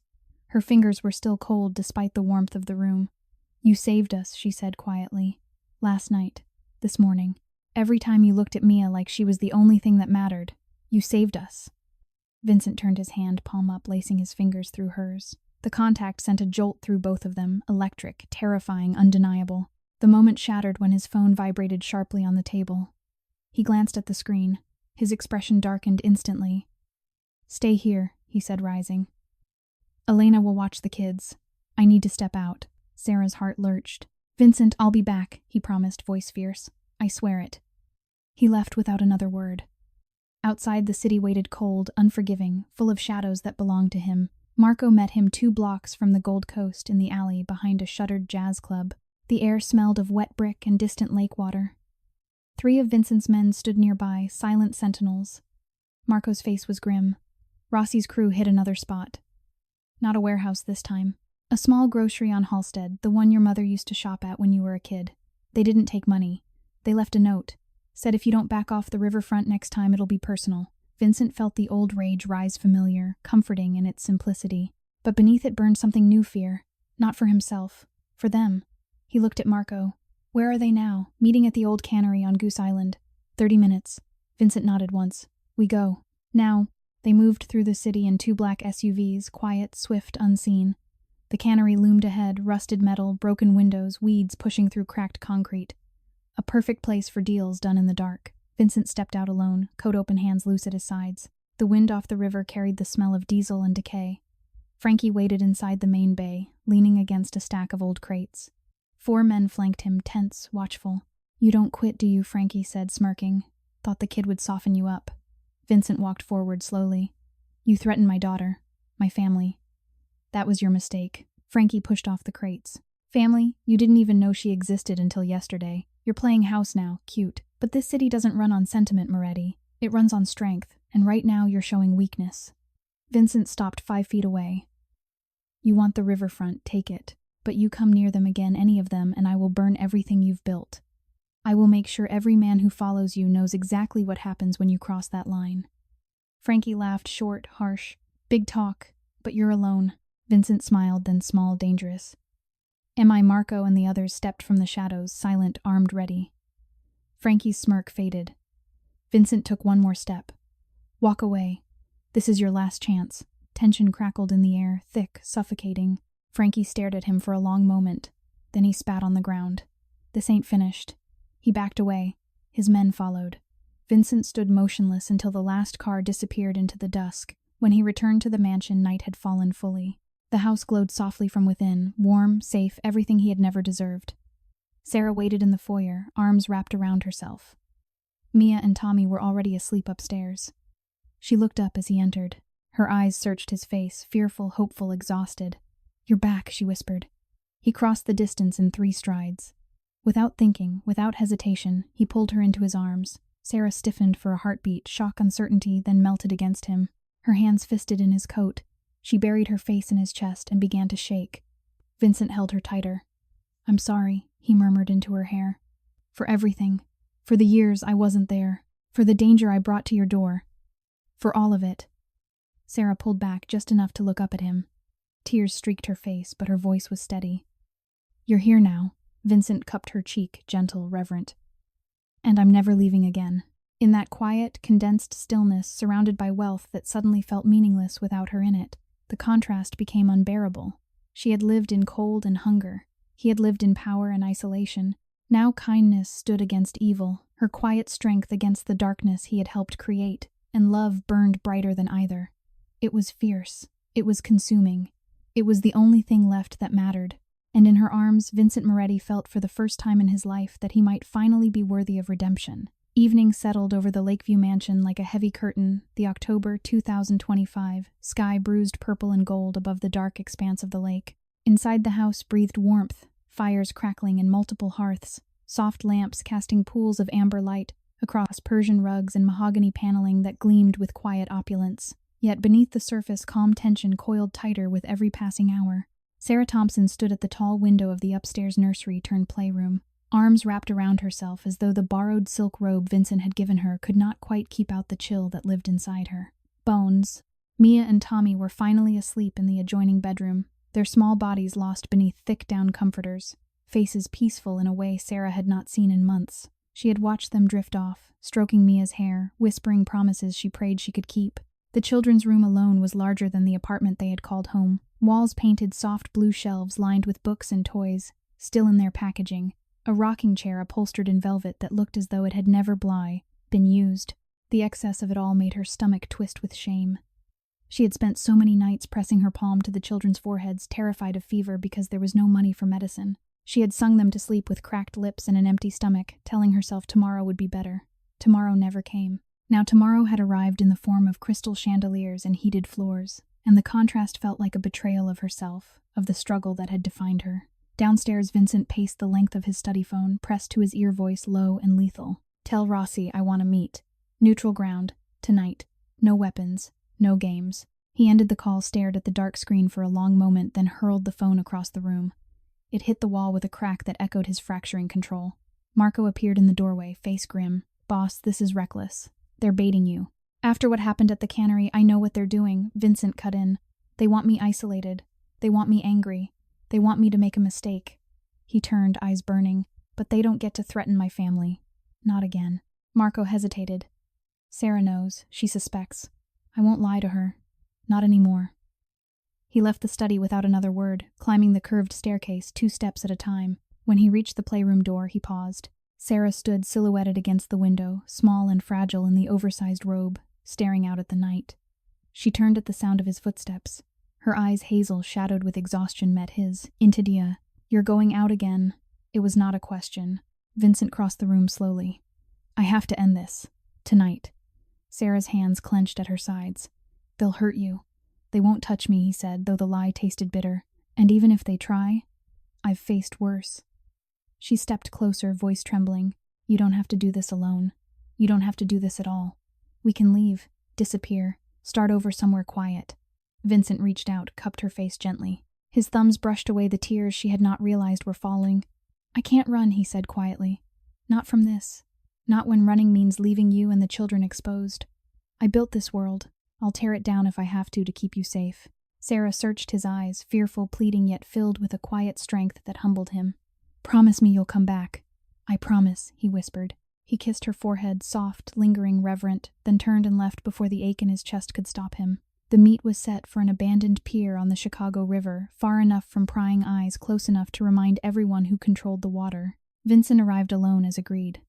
Her fingers were still cold despite the warmth of the room. You saved us, she said quietly. Last night. This morning. Every time you looked at Mia like she was the only thing that mattered. You saved us. Vincent turned his hand, palm up, lacing his fingers through hers. The contact sent a jolt through both of them, electric, terrifying, undeniable. The moment shattered when his phone vibrated sharply on the table. He glanced at the screen. His expression darkened instantly. Stay here, he said, rising. Elena will watch the kids. I need to step out. Sarah's heart lurched. Vincent, I'll be back, he promised, voice fierce. I swear it. He left without another word. Outside, the city waited cold, unforgiving, full of shadows that belonged to him. Marco met him 2 blocks from the Gold Coast in the alley behind a shuttered jazz club. The air smelled of wet brick and distant lake water. 3 of Vincent's men stood nearby, silent sentinels. Marco's face was grim. Rossi's crew hit another spot. Not a warehouse this time. A small grocery on Halstead, the one your mother used to shop at when you were a kid. They didn't take money. They left a note. Said if you don't back off the riverfront next time, it'll be personal. Vincent felt the old rage rise familiar, comforting in its simplicity. But beneath it burned something new fear. Not for himself. For them. He looked at Marco. Where are they now? Meeting at the old cannery on Goose Island. 30 minutes. Vincent nodded once. We go. Now. They moved through the city in 2 black SUVs, quiet, swift, unseen. The cannery loomed ahead, rusted metal, broken windows, weeds pushing through cracked concrete. A perfect place for deals done in the dark. Vincent stepped out alone, coat open, hands loose at his sides. The wind off the river carried the smell of diesel and decay. Frankie waited inside the main bay, leaning against a stack of old crates. 4 men flanked him, tense, watchful. You don't quit, do you? Frankie said, smirking. Thought the kid would soften you up. Vincent walked forward slowly. You threatened my daughter, my family. That was your mistake. Frankie pushed off the crates. Family? You didn't even know she existed until yesterday. You're playing house now, cute. But this city doesn't run on sentiment, Moretti. It runs on strength, and right now you're showing weakness. Vincent stopped 5 feet away. You want the riverfront, take it. But you come near them again, any of them, and I will burn everything you've built. I will make sure every man who follows you knows exactly what happens when you cross that line. Frankie laughed, short, harsh. Big talk, but you're alone. Vincent smiled, then small, dangerous. M.I. Marco and the others stepped from the shadows, silent, armed, ready. Frankie's smirk faded. Vincent took 1 more step. Walk away. This is your last chance. Tension crackled in the air, thick, suffocating. Frankie stared at him for a long moment. Then he spat on the ground. This ain't finished. He backed away. His men followed. Vincent stood motionless until the last car disappeared into the dusk. When he returned to the mansion, night had fallen fully. The house glowed softly from within, warm, safe, everything he had never deserved. Sarah waited in the foyer, arms wrapped around herself. Mia and Tommy were already asleep upstairs. She looked up as he entered. Her eyes searched his face, fearful, hopeful, exhausted. "You're back," she whispered. He crossed the distance in 3 strides. Without thinking, without hesitation, he pulled her into his arms. Sarah stiffened for a heartbeat, shock, uncertainty, then melted against him. Her hands fisted in his coat. She buried her face in his chest and began to shake. Vincent held her tighter. "I'm sorry," he murmured into her hair. "For everything. For the years I wasn't there. For the danger I brought to your door. For all of it." Sarah pulled back just enough to look up at him. Tears streaked her face, but her voice was steady. "You're here now." Vincent cupped her cheek, gentle, reverent. "And I'm never leaving again." In that quiet, condensed stillness, surrounded by wealth that suddenly felt meaningless without her in it, the contrast became unbearable. She had lived in cold and hunger. He had lived in power and isolation. Now kindness stood against evil, her quiet strength against the darkness he had helped create, and love burned brighter than either. It was fierce. It was consuming. It was the only thing left that mattered. And in her arms, Vincent Moretti felt for the first time in his life that he might finally be worthy of redemption. Evening settled over the Lakeview mansion like a heavy curtain, the October 2025, sky bruised purple and gold above the dark expanse of the lake. Inside the house breathed warmth, fires crackling in multiple hearths, soft lamps casting pools of amber light across Persian rugs and mahogany paneling that gleamed with quiet opulence. Yet beneath the surface, calm tension coiled tighter with every passing hour. Sarah Thompson stood at the tall window of the upstairs nursery turned playroom, arms wrapped around herself as though the borrowed silk robe Vincent had given her could not quite keep out the chill that lived inside her. Bones. Mia and Tommy were finally asleep in the adjoining bedroom, their small bodies lost beneath thick down comforters, faces peaceful in a way Sarah had not seen in months. She had watched them drift off, stroking Mia's hair, whispering promises she prayed she could keep. The children's room alone was larger than the apartment they had called home. Walls painted soft blue shelves lined with books and toys, still in their packaging. A rocking chair upholstered in velvet that looked as though it had never been used. The excess of it all made her stomach twist with shame. She had spent so many nights pressing her palm to the children's foreheads, terrified of fever because there was no money for medicine. She had sung them to sleep with cracked lips and an empty stomach, telling herself tomorrow would be better. Tomorrow never came. Now tomorrow had arrived in the form of crystal chandeliers and heated floors, and the contrast felt like a betrayal of herself, of the struggle that had defined her. Downstairs, Vincent paced the length of his study phone, pressed to his ear voice low and lethal. "Tell Rossi I want to meet. Neutral ground. Tonight. No weapons. No games." He ended the call, stared at the dark screen for a long moment, then hurled the phone across the room. It hit the wall with a crack that echoed his fracturing control. Marco appeared in the doorway, face grim. "Boss, this is reckless. They're baiting you." "After what happened at the cannery, I know what they're doing," Vincent cut in. "They want me isolated. They want me angry. They want me to make a mistake." He turned, eyes burning. "But they don't get to threaten my family. Not again." Marco hesitated. "Sarah knows. She suspects. I won't lie to her. Not anymore." He left the study without another word, climbing the curved staircase 2 steps at a time. When he reached the playroom door, he paused. Sarah stood silhouetted against the window, small and fragile in the oversized robe, staring out at the night. She turned at the sound of his footsteps. Her eyes, hazel, shadowed with exhaustion, met his. "Intidia, you're going out again." It was not a question. Vincent crossed the room slowly. "I have to end this. Tonight." Sarah's hands clenched at her sides. "They'll hurt you. They won't touch me," he said, though the lie tasted bitter. "And even if they try, I've faced worse." She stepped closer, voice trembling. "You don't have to do this alone. You don't have to do this at all. We can leave, disappear, start over somewhere quiet." Vincent reached out, cupped her face gently. His thumbs brushed away the tears she had not realized were falling. "I can't run," he said quietly. "Not from this. Not when running means leaving you and the children exposed. I built this world. I'll tear it down if I have to keep you safe." Sarah searched his eyes, fearful, pleading, yet filled with a quiet strength that humbled him. "Promise me you'll come back." "I promise," he whispered. He kissed her forehead, soft, lingering, reverent, then turned and left before the ache in his chest could stop him. The meet was set for an abandoned pier on the Chicago River, far enough from prying eyes, close enough to remind everyone who controlled the water. Vincent arrived alone as agreed.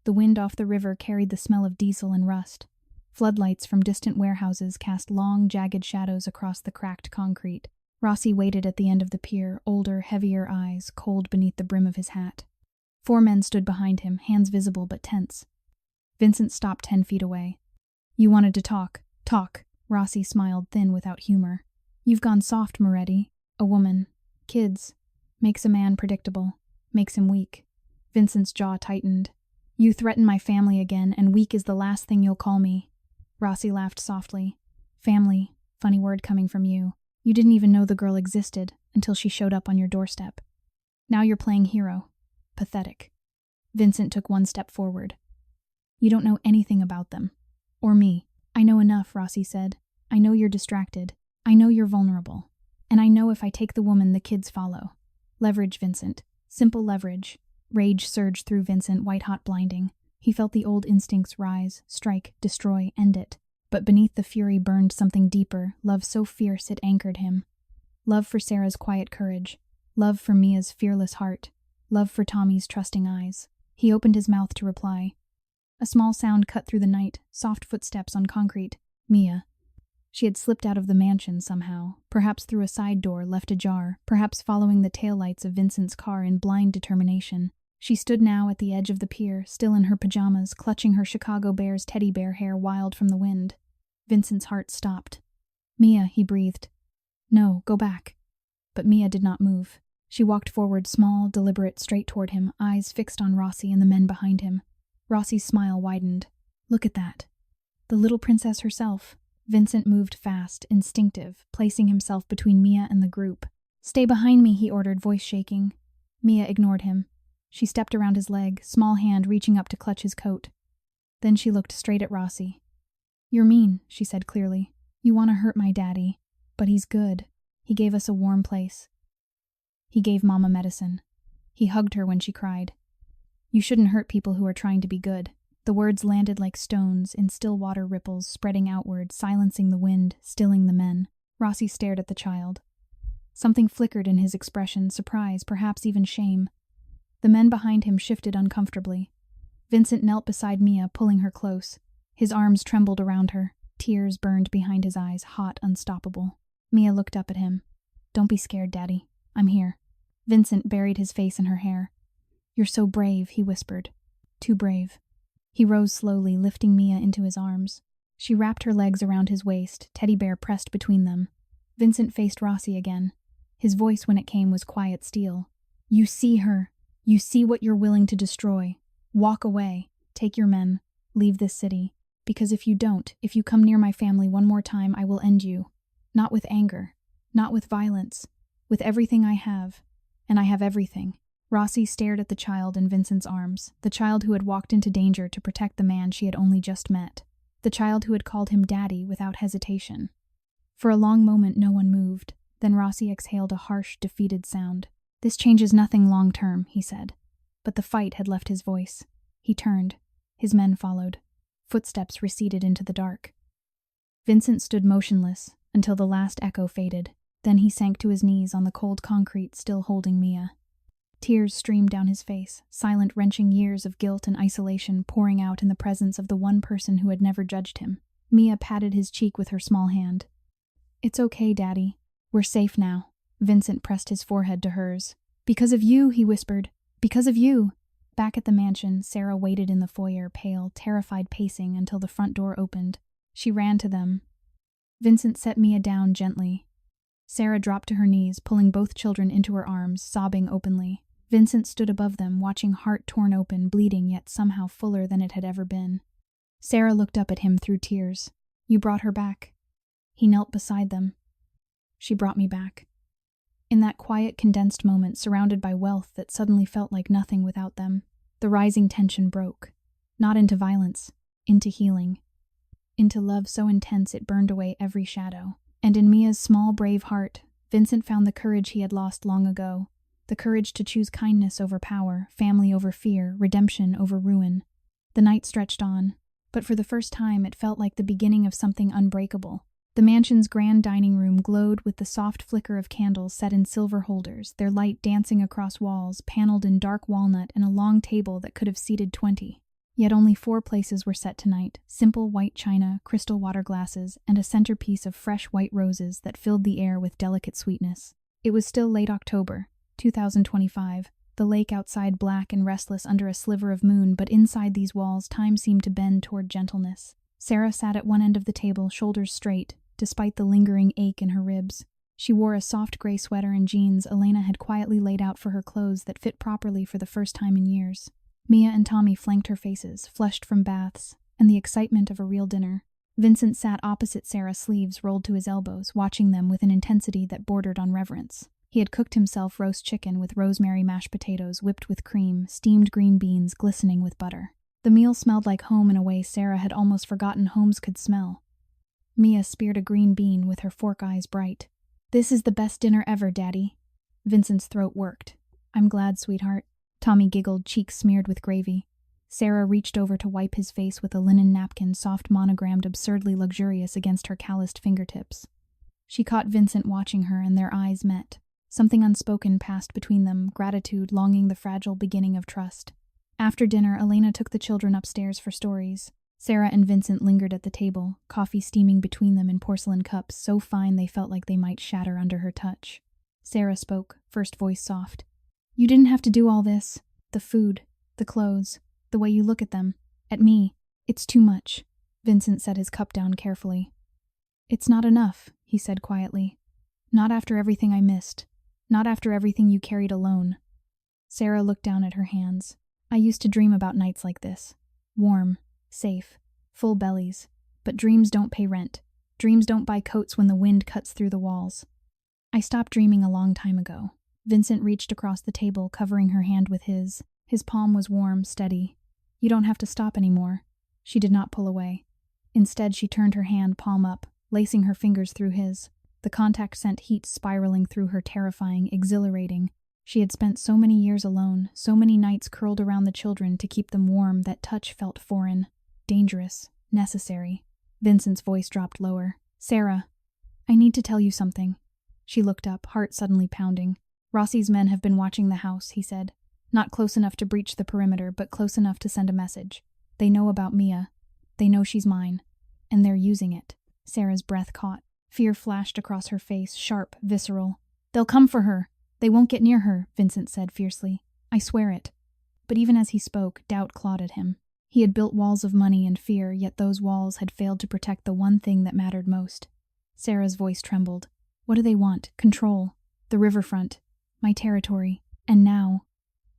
The wind off the river carried the smell of diesel and rust. Floodlights from distant warehouses cast long, jagged shadows across the cracked concrete. Rossi waited at the end of the pier, older, heavier eyes, cold beneath the brim of his hat. 4 men stood behind him, hands visible but tense. Vincent stopped 10 feet away. You wanted to talk. Talk. Rossi smiled, thin without humor. You've gone soft, Moretti. A woman. Kids. Makes a man predictable. Makes him weak. Vincent's jaw tightened. You threaten my family again, and weak is the last thing you'll call me. Rossi laughed softly. Family. Funny word coming from you. You didn't even know the girl existed until she showed up on your doorstep. Now you're playing hero. Pathetic. Vincent took 1 step forward. You don't know anything about them. Or me. I know enough, Rossi said. I know you're distracted. I know you're vulnerable. And I know if I take the woman, the kids follow. Leverage, Vincent. Simple leverage. Rage surged through Vincent, white-hot blinding. He felt the old instincts rise, strike, destroy, end it. But beneath the fury burned something deeper, love so fierce it anchored him. Love for Sarah's quiet courage. Love for Mia's fearless heart. Love for Tommy's trusting eyes. He opened his mouth to reply. A small sound cut through the night, soft footsteps on concrete. Mia. She had slipped out of the mansion somehow, perhaps through a side door left ajar, perhaps following the taillights of Vincent's car in blind determination. She stood now at the edge of the pier, still in her pajamas, clutching her Chicago Bears teddy bear hair wild from the wind. Vincent's heart stopped. Mia, he breathed. No, go back. But Mia did not move. She walked forward, small, deliberate, straight toward him, eyes fixed on Rossi and the men behind him. Rossi's smile widened. Look at that. The little princess herself. Vincent moved fast, instinctive, placing himself between Mia and the group. Stay behind me, he ordered, voice shaking. Mia ignored him. She stepped around his leg, small hand reaching up to clutch his coat. Then she looked straight at Rossi. You're mean, she said clearly. You want to hurt my daddy. But he's good. He gave us a warm place. He gave Mama medicine. He hugged her when she cried. You shouldn't hurt people who are trying to be good. The words landed like stones in still water ripples, spreading outward, silencing the wind, stilling the men. Rossi stared at the child. Something flickered in his expression, surprise, perhaps even shame. The men behind him shifted uncomfortably. Vincent knelt beside Mia, pulling her close. His arms trembled around her. Tears burned behind his eyes, hot, unstoppable. Mia looked up at him. Don't be scared, Daddy. I'm here. Vincent buried his face in her hair. You're so brave, he whispered. Too brave. He rose slowly, lifting Mia into his arms. She wrapped her legs around his waist, teddy bear pressed between them. Vincent faced Rossi again. His voice, when it came, was quiet steel. You see her. You see what you're willing to destroy. Walk away. Take your men. Leave this city. Because if you don't, if you come near my family one more time, I will end you. Not with anger. Not with violence. With everything I have. And I have everything. Rossi stared at the child in Vincent's arms, the child who had walked into danger to protect the man she had only just met, the child who had called him Daddy without hesitation. For a long moment no one moved, then Rossi exhaled a harsh, defeated sound. This changes nothing long-term, he said. But the fight had left his voice. He turned. His men followed. Footsteps receded into the dark. Vincent stood motionless until the last echo faded. Then he sank to his knees on the cold concrete, still holding Mia. Tears streamed down his face, silent, wrenching years of guilt and isolation pouring out in the presence of the one person who had never judged him. Mia patted his cheek with her small hand. It's okay, Daddy. We're safe now. Vincent pressed his forehead to hers. Because of you, he whispered. Because of you. Back at the mansion, Sarah waited in the foyer, pale, terrified, pacing until the front door opened. She ran to them. Vincent set Mia down gently. Sarah dropped to her knees, pulling both children into her arms, sobbing openly. Vincent stood above them, watching heart torn open, bleeding yet somehow fuller than it had ever been. Sarah looked up at him through tears. You brought her back. He knelt beside them. She brought me back. In that quiet, condensed moment, surrounded by wealth that suddenly felt like nothing without them, the rising tension broke. Not into violence, into healing. Into love so intense it burned away every shadow. And in Mia's small, brave heart, Vincent found the courage he had lost long ago. The courage to choose kindness over power, family over fear, redemption over ruin. The night stretched on, but for the first time it felt like the beginning of something unbreakable. The mansion's grand dining room glowed with the soft flicker of candles set in silver holders, their light dancing across walls, paneled in dark walnut and a long table that could have seated 20. Yet only 4 places were set tonight: simple white china, crystal water glasses, and a centerpiece of fresh white roses that filled the air with delicate sweetness. It was still late October, 2025, the lake outside black and restless under a sliver of moon, but inside these walls time seemed to bend toward gentleness. Sarah sat at one end of the table, shoulders straight, despite the lingering ache in her ribs. She wore a soft gray sweater and jeans Elena had quietly laid out for her clothes that fit properly for the first time in years. Mia and Tommy flanked her faces, flushed from baths, and the excitement of a real dinner. Vincent sat opposite Sarah, sleeves rolled to his elbows, watching them with an intensity that bordered on reverence. He had cooked himself roast chicken with rosemary mashed potatoes whipped with cream, steamed green beans glistening with butter. The meal smelled like home in a way Sarah had almost forgotten homes could smell. Mia speared a green bean with her fork eyes bright. "This is the best dinner ever, Daddy." Vincent's throat worked. "I'm glad, sweetheart." Tommy giggled, cheeks smeared with gravy. Sarah reached over to wipe his face with a linen napkin, soft monogrammed, absurdly luxurious against her calloused fingertips. She caught Vincent watching her, and their eyes met. Something unspoken passed between them, gratitude, longing, the fragile beginning of trust. After dinner, Elena took the children upstairs for stories. Sarah and Vincent lingered at the table, coffee steaming between them in porcelain cups, so fine they felt like they might shatter under her touch. Sarah spoke, first voice soft. "You didn't have to do all this. The food, the clothes, the way you look at them, at me. It's too much." Vincent set his cup down carefully. "It's not enough," he said quietly. "Not after everything I missed. Not after everything you carried alone." Sarah looked down at her hands. "I used to dream about nights like this. Warm, safe, full bellies. But dreams don't pay rent. Dreams don't buy coats when the wind cuts through the walls. I stopped dreaming a long time ago." Vincent reached across the table, covering her hand with his. His palm was warm, steady. "You don't have to stop anymore." She did not pull away. Instead, she turned her hand palm up, lacing her fingers through his. The contact sent heat spiraling through her, terrifying, exhilarating. She had spent so many years alone, so many nights curled around the children to keep them warm, that touch felt foreign, dangerous, necessary. Vincent's voice dropped lower. "Sarah, I need to tell you something." She looked up, heart suddenly pounding. "Rossi's men have been watching the house," he said. "Not close enough to breach the perimeter, but close enough to send a message. They know about Mia. They know she's mine. And they're using it." Sarah's breath caught. Fear flashed across her face, sharp, visceral. "They'll come for her. They won't get near her," Vincent said fiercely. "I swear it." But even as he spoke, doubt clawed at him. He had built walls of money and fear, yet those walls had failed to protect the one thing that mattered most. Sarah's voice trembled. "What do they want? Control. The riverfront. My territory. And now,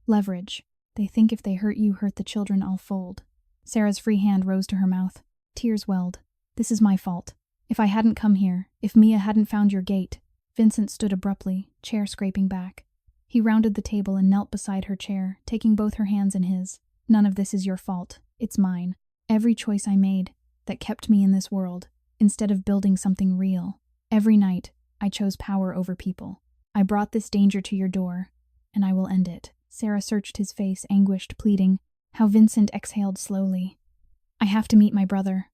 leverage. They think if they hurt you, hurt the children, I'll fold." Sarah's free hand rose to her mouth. Tears welled. "This is my fault. If I hadn't come here, if Mia hadn't found your gate." Vincent stood abruptly, chair scraping back. He rounded the table and knelt beside her chair, taking both her hands in his. "None of this is your fault. It's mine. Every choice I made, that kept me in this world, instead of building something real. Every night, I chose power over people. I brought this danger to your door, and I will end it." Sarah searched his face, anguished, pleading. How Vincent exhaled slowly. "I have to meet my brother."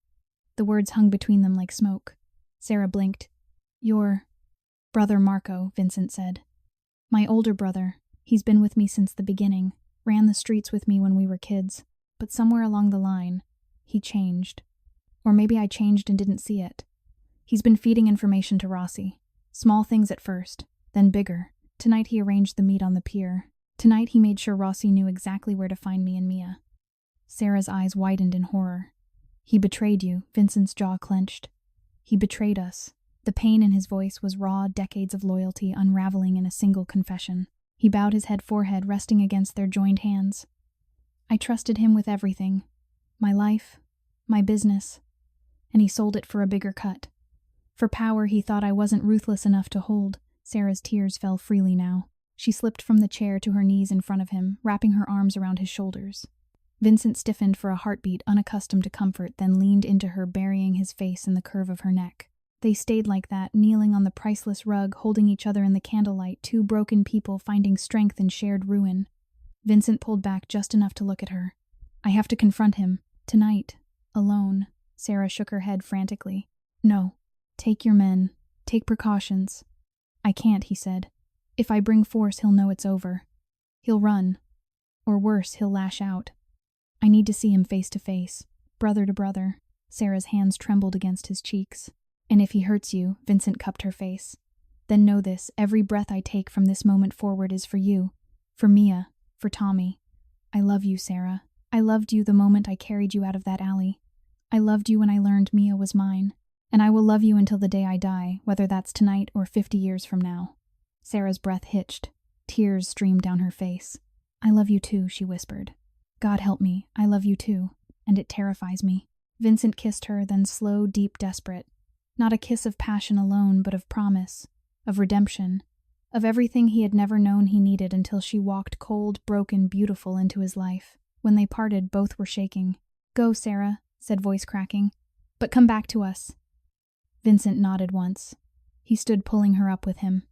The words hung between them like smoke. Sarah blinked. "Your brother Marco," Vincent said. "My older brother. He's been with me since the beginning, ran the streets with me when we were kids. But somewhere along the line, he changed. Or maybe I changed and didn't see it. He's been feeding information to Rossi. Small things at first, then bigger. Tonight he arranged the meet on the pier. Tonight he made sure Rossi knew exactly where to find me and Mia." Sarah's eyes widened in horror. "He betrayed you," Vincent's jaw clenched. "He betrayed us." The pain in his voice was raw, decades of loyalty unraveling in a single confession. He bowed his head, forehead resting against their joined hands. "I trusted him with everything. My life, my business. And he sold it for a bigger cut. For power he thought I wasn't ruthless enough to hold." Sarah's tears fell freely now. She slipped from the chair to her knees in front of him, wrapping her arms around his shoulders. Vincent stiffened for a heartbeat, unaccustomed to comfort, then leaned into her, burying his face in the curve of her neck. They stayed like that, kneeling on the priceless rug, holding each other in the candlelight, two broken people finding strength in shared ruin. Vincent pulled back just enough to look at her. "I have to confront him. Tonight. Alone." Sarah shook her head frantically. "No. Take your men. Take precautions." "I can't," he said. "If I bring force, he'll know it's over. He'll run. Or worse, he'll lash out." I need to see him face to face, brother to brother. Sarah's hands trembled against his cheeks. And if he hurts you, Vincent cupped her face. Then know this, every breath I take from this moment forward is for you, for Mia, for Tommy. I love you, Sarah. I loved you the moment I carried you out of that alley. I loved you when I learned Mia was mine. And I will love you until the day I die, whether that's tonight or 50 years from now. Sarah's breath hitched. Tears streamed down her face. I love you too, she whispered. God help me, I love you too, and it terrifies me. Vincent kissed her, then slow, deep, desperate. Not a kiss of passion alone, but of promise, of redemption, of everything he had never known he needed until she walked cold, broken, beautiful into his life. When they parted, both were shaking. Go, Sarah, said voice cracking. But come back to us. Vincent nodded once. He stood pulling her up with him.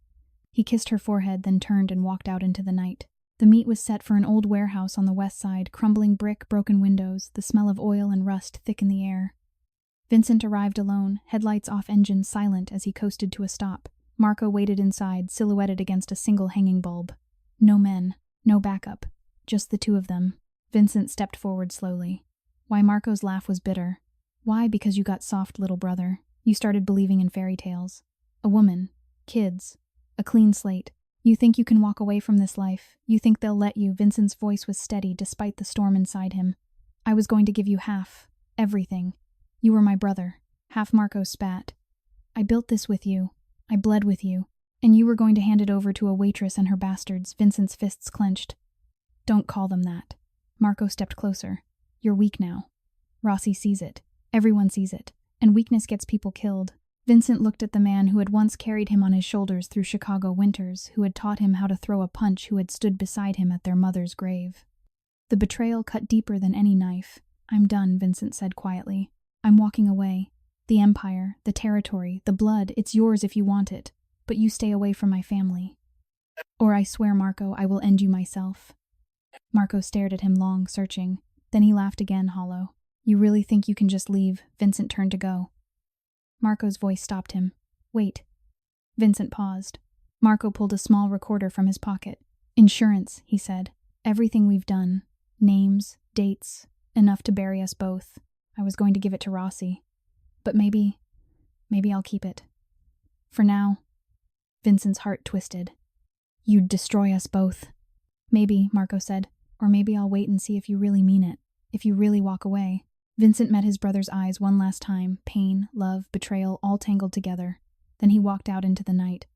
He kissed her forehead, then turned and walked out into the night. The meet was set for an old warehouse on the west side, crumbling brick, broken windows, the smell of oil and rust thick in the air. Vincent arrived alone, headlights off, engine silent as he coasted to a stop. Marco waited inside, silhouetted against a single hanging bulb. No men, no backup, just the two of them. Vincent stepped forward slowly. Why, Marco's laugh was bitter. Why? Because you got soft, little brother. You started believing in fairy tales. A woman, kids, a clean slate. You think you can walk away from this life. You think they'll let you. Vincent's voice was steady despite the storm inside him. I was going to give you half, everything. You were my brother. Half. Marco spat. I built this with you. I bled with you. And you were going to hand it over to a waitress and her bastards. Vincent's fists clenched. Don't call them that. Marco stepped closer. You're weak now. Rossi sees it. Everyone sees it. And weakness gets people killed. Vincent looked at the man who had once carried him on his shoulders through Chicago winters, who had taught him how to throw a punch, who had stood beside him at their mother's grave. The betrayal cut deeper than any knife. I'm done, Vincent said quietly. I'm walking away. The empire, the territory, the blood, it's yours if you want it. But you stay away from my family. Or I swear, Marco, I will end you myself. Marco stared at him long, searching. Then he laughed again, hollow. You really think you can just leave? Vincent turned to go. Marco's voice stopped him. Wait. Vincent paused. Marco pulled a small recorder from his pocket. Insurance, he said. Everything we've done. Names, dates, enough to bury us both. I was going to give it to Rossi. But maybe I'll keep it. For now. Vincent's heart twisted. You'd destroy us both. Maybe, Marco said. Or maybe I'll wait and see if you really mean it. If you really walk away. Vincent met his brother's eyes one last time, pain, love, betrayal, all tangled together. Then he walked out into the night.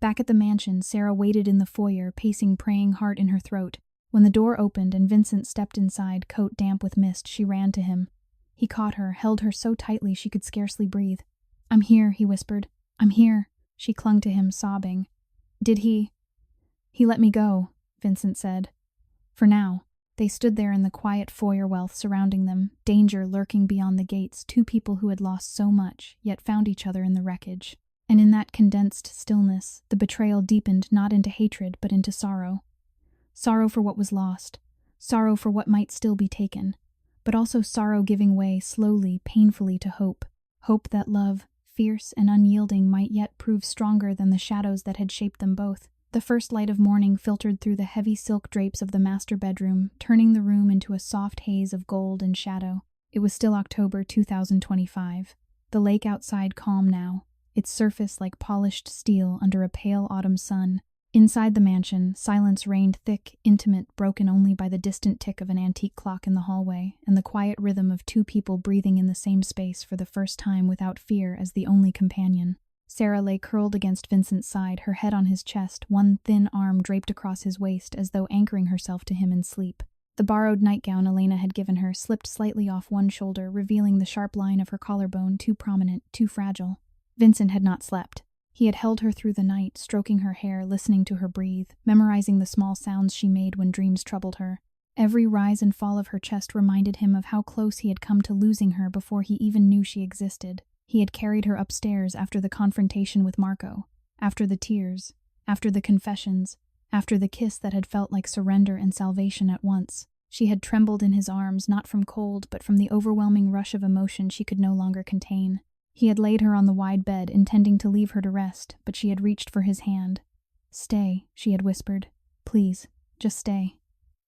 Back at the mansion, Sarah waited in the foyer, pacing, praying, heart in her throat. When the door opened and Vincent stepped inside, coat damp with mist, she ran to him. He caught her, held her so tightly she could scarcely breathe. I'm here, he whispered. I'm here. She clung to him, sobbing. Did he? He let me go, Vincent said. For now. They stood there in the quiet foyer, wealth surrounding them, danger lurking beyond the gates, two people who had lost so much, yet found each other in the wreckage. And in that condensed stillness, the betrayal deepened not into hatred but into sorrow. Sorrow for what was lost, sorrow for what might still be taken, but also sorrow giving way slowly, painfully to hope. Hope that love, fierce and unyielding, might yet prove stronger than the shadows that had shaped them both. The first light of morning filtered through the heavy silk drapes of the master bedroom, turning the room into a soft haze of gold and shadow. It was still October 2025. The lake outside calm now, its surface like polished steel under a pale autumn sun. Inside the mansion, silence reigned thick, intimate, broken only by the distant tick of an antique clock in the hallway, and the quiet rhythm of two people breathing in the same space for the first time without fear as the only companion. Sarah lay curled against Vincent's side, her head on his chest, one thin arm draped across his waist as though anchoring herself to him in sleep. The borrowed nightgown Elena had given her slipped slightly off one shoulder, revealing the sharp line of her collarbone, too prominent, too fragile. Vincent had not slept. He had held her through the night, stroking her hair, listening to her breathe, memorizing the small sounds she made when dreams troubled her. Every rise and fall of her chest reminded him of how close he had come to losing her before he even knew she existed. He had carried her upstairs after the confrontation with Marco, after the tears, after the confessions, after the kiss that had felt like surrender and salvation at once. She had trembled in his arms, not from cold, but from the overwhelming rush of emotion she could no longer contain. He had laid her on the wide bed, intending to leave her to rest, but she had reached for his hand. Stay, she had whispered. Please, just stay.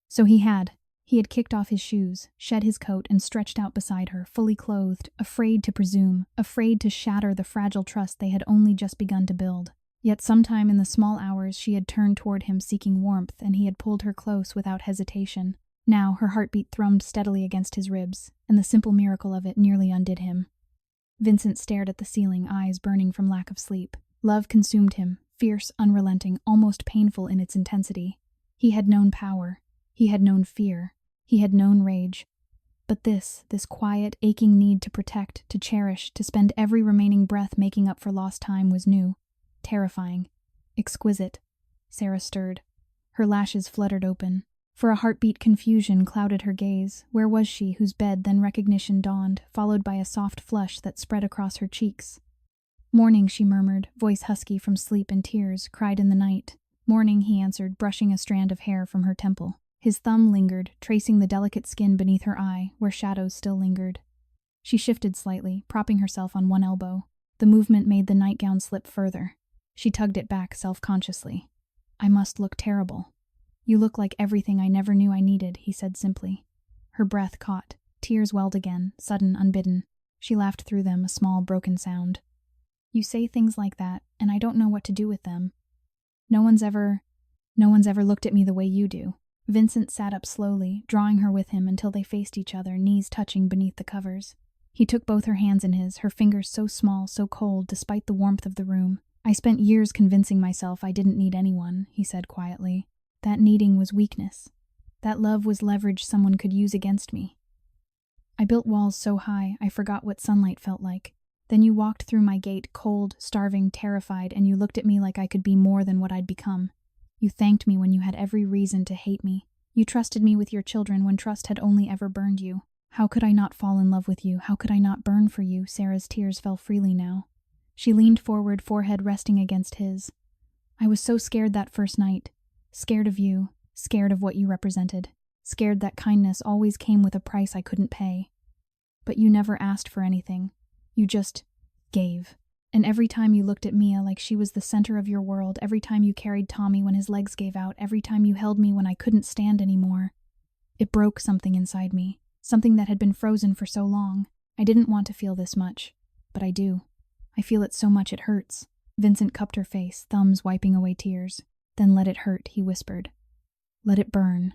So he had. He had kicked off his shoes, shed his coat, and stretched out beside her, fully clothed, afraid to presume, afraid to shatter the fragile trust they had only just begun to build. Yet sometime in the small hours she had turned toward him seeking warmth, and he had pulled her close without hesitation. Now her heartbeat thrummed steadily against his ribs, and the simple miracle of it nearly undid him. Vincent stared at the ceiling, eyes burning from lack of sleep. Love consumed him, fierce, unrelenting, almost painful in its intensity. He had known power. He had known fear. He had known rage. But this quiet, aching need to protect, to cherish, to spend every remaining breath making up for lost time was new, terrifying, exquisite. Sarah stirred. Her lashes fluttered open. For a heartbeat confusion clouded her gaze. Where was she whose bed then recognition dawned, followed by a soft flush that spread across her cheeks? Morning, she murmured, voice husky from sleep and tears, cried in the night. Morning, he answered, brushing a strand of hair from her temple. His thumb lingered, tracing the delicate skin beneath her eye, where shadows still lingered. She shifted slightly, propping herself on one elbow. The movement made the nightgown slip further. She tugged it back self-consciously. I must look terrible. You look like everything I never knew I needed, he said simply. Her breath caught. Tears welled again, sudden, unbidden. She laughed through them, a small, broken sound. You say things like that, and I don't know what to do with them. No one's ever looked at me the way you do. Vincent sat up slowly, drawing her with him until they faced each other, knees touching beneath the covers. He took both her hands in his, her fingers so small, so cold, despite the warmth of the room. I spent years convincing myself I didn't need anyone, he said quietly. That needing was weakness. That love was leverage someone could use against me. I built walls so high I forgot what sunlight felt like. Then you walked through my gate, cold, starving, terrified, and you looked at me like I could be more than what I'd become. You thanked me when you had every reason to hate me. You trusted me with your children when trust had only ever burned you. How could I not fall in love with you? How could I not burn for you? Sarah's tears fell freely now. She leaned forward, forehead resting against his. I was so scared that first night. Scared of you, scared of what you represented, scared that kindness always came with a price I couldn't pay. But you never asked for anything. You just gave. And every time you looked at Mia like she was the center of your world, every time you carried Tommy when his legs gave out, every time you held me when I couldn't stand anymore, it broke something inside me, something that had been frozen for so long. I didn't want to feel this much, but I do. I feel it so much it hurts. Vincent cupped her face, thumbs wiping away tears. Then let it hurt, he whispered. Let it burn.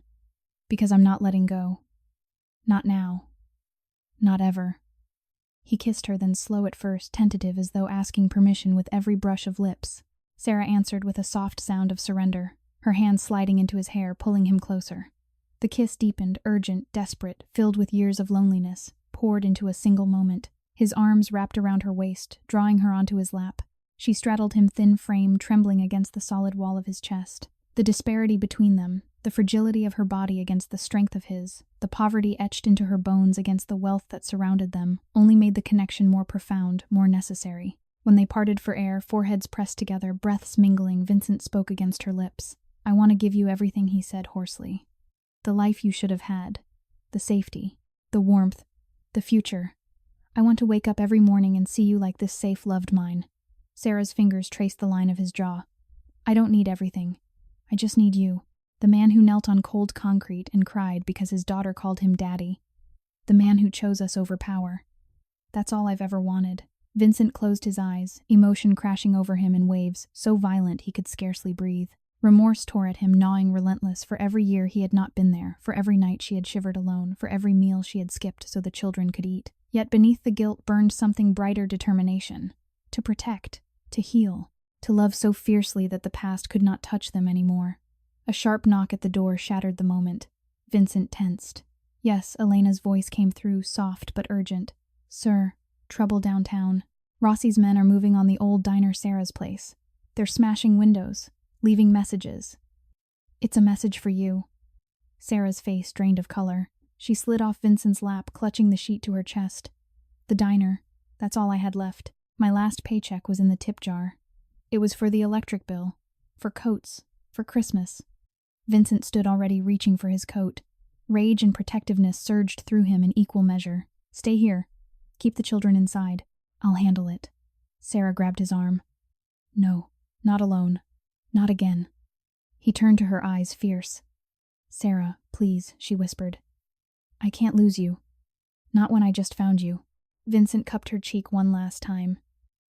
Because I'm not letting go. Not now. Not ever. He kissed her, then slow at first, tentative as though asking permission with every brush of lips. Sarah answered with a soft sound of surrender, her hand sliding into his hair, pulling him closer. The kiss deepened, urgent, desperate, filled with years of loneliness, poured into a single moment. His arms wrapped around her waist, drawing her onto his lap. She straddled him, thin frame trembling against the solid wall of his chest. The disparity between them, the fragility of her body against the strength of his, the poverty etched into her bones against the wealth that surrounded them, only made the connection more profound, more necessary. When they parted for air, foreheads pressed together, breaths mingling, Vincent spoke against her lips. I want to give you everything, he said hoarsely. The life you should have had. The safety. The warmth. The future. I want to wake up every morning and see you like this safe, loved mine. Sarah's fingers traced the line of his jaw. I don't need everything. I just need you. The man who knelt on cold concrete and cried because his daughter called him daddy. The man who chose us over power. That's all I've ever wanted. Vincent closed his eyes, emotion crashing over him in waves, so violent he could scarcely breathe. Remorse tore at him, gnawing relentless for every year he had not been there, for every night she had shivered alone, for every meal she had skipped so the children could eat. Yet beneath the guilt burned something brighter, determination. To protect. To heal, to love so fiercely that the past could not touch them anymore. A sharp knock at the door shattered the moment. Vincent tensed. Yes, Elena's voice came through, soft but urgent. Sir, trouble downtown. Rossi's men are moving on the old diner Sarah's place. They're smashing windows, leaving messages. It's a message for you. Sarah's face drained of color. She slid off Vincent's lap, clutching the sheet to her chest. The diner, that's all I had left. My last paycheck was in the tip jar. It was for the electric bill, for coats, for Christmas. Vincent stood already reaching for his coat. Rage and protectiveness surged through him in equal measure. Stay here. Keep the children inside. I'll handle it. Sarah grabbed his arm. No, not alone. Not again. He turned to her, eyes fierce. Sarah, please, she whispered. I can't lose you. Not when I just found you. Vincent cupped her cheek one last time.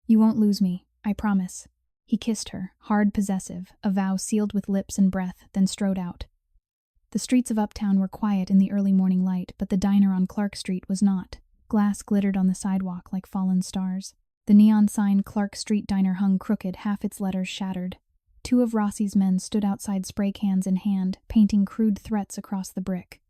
You won't lose me, I promise. He kissed her, hard, possessive, a vow sealed with lips and breath, then strode out. The streets of Uptown were quiet in the early morning light, but the diner on Clark Street was not. Glass glittered on the sidewalk like fallen stars. The neon sign Clark Street Diner hung crooked, half its letters shattered. Two of Rossi's men stood outside, spray cans in hand, painting crude threats across the brick.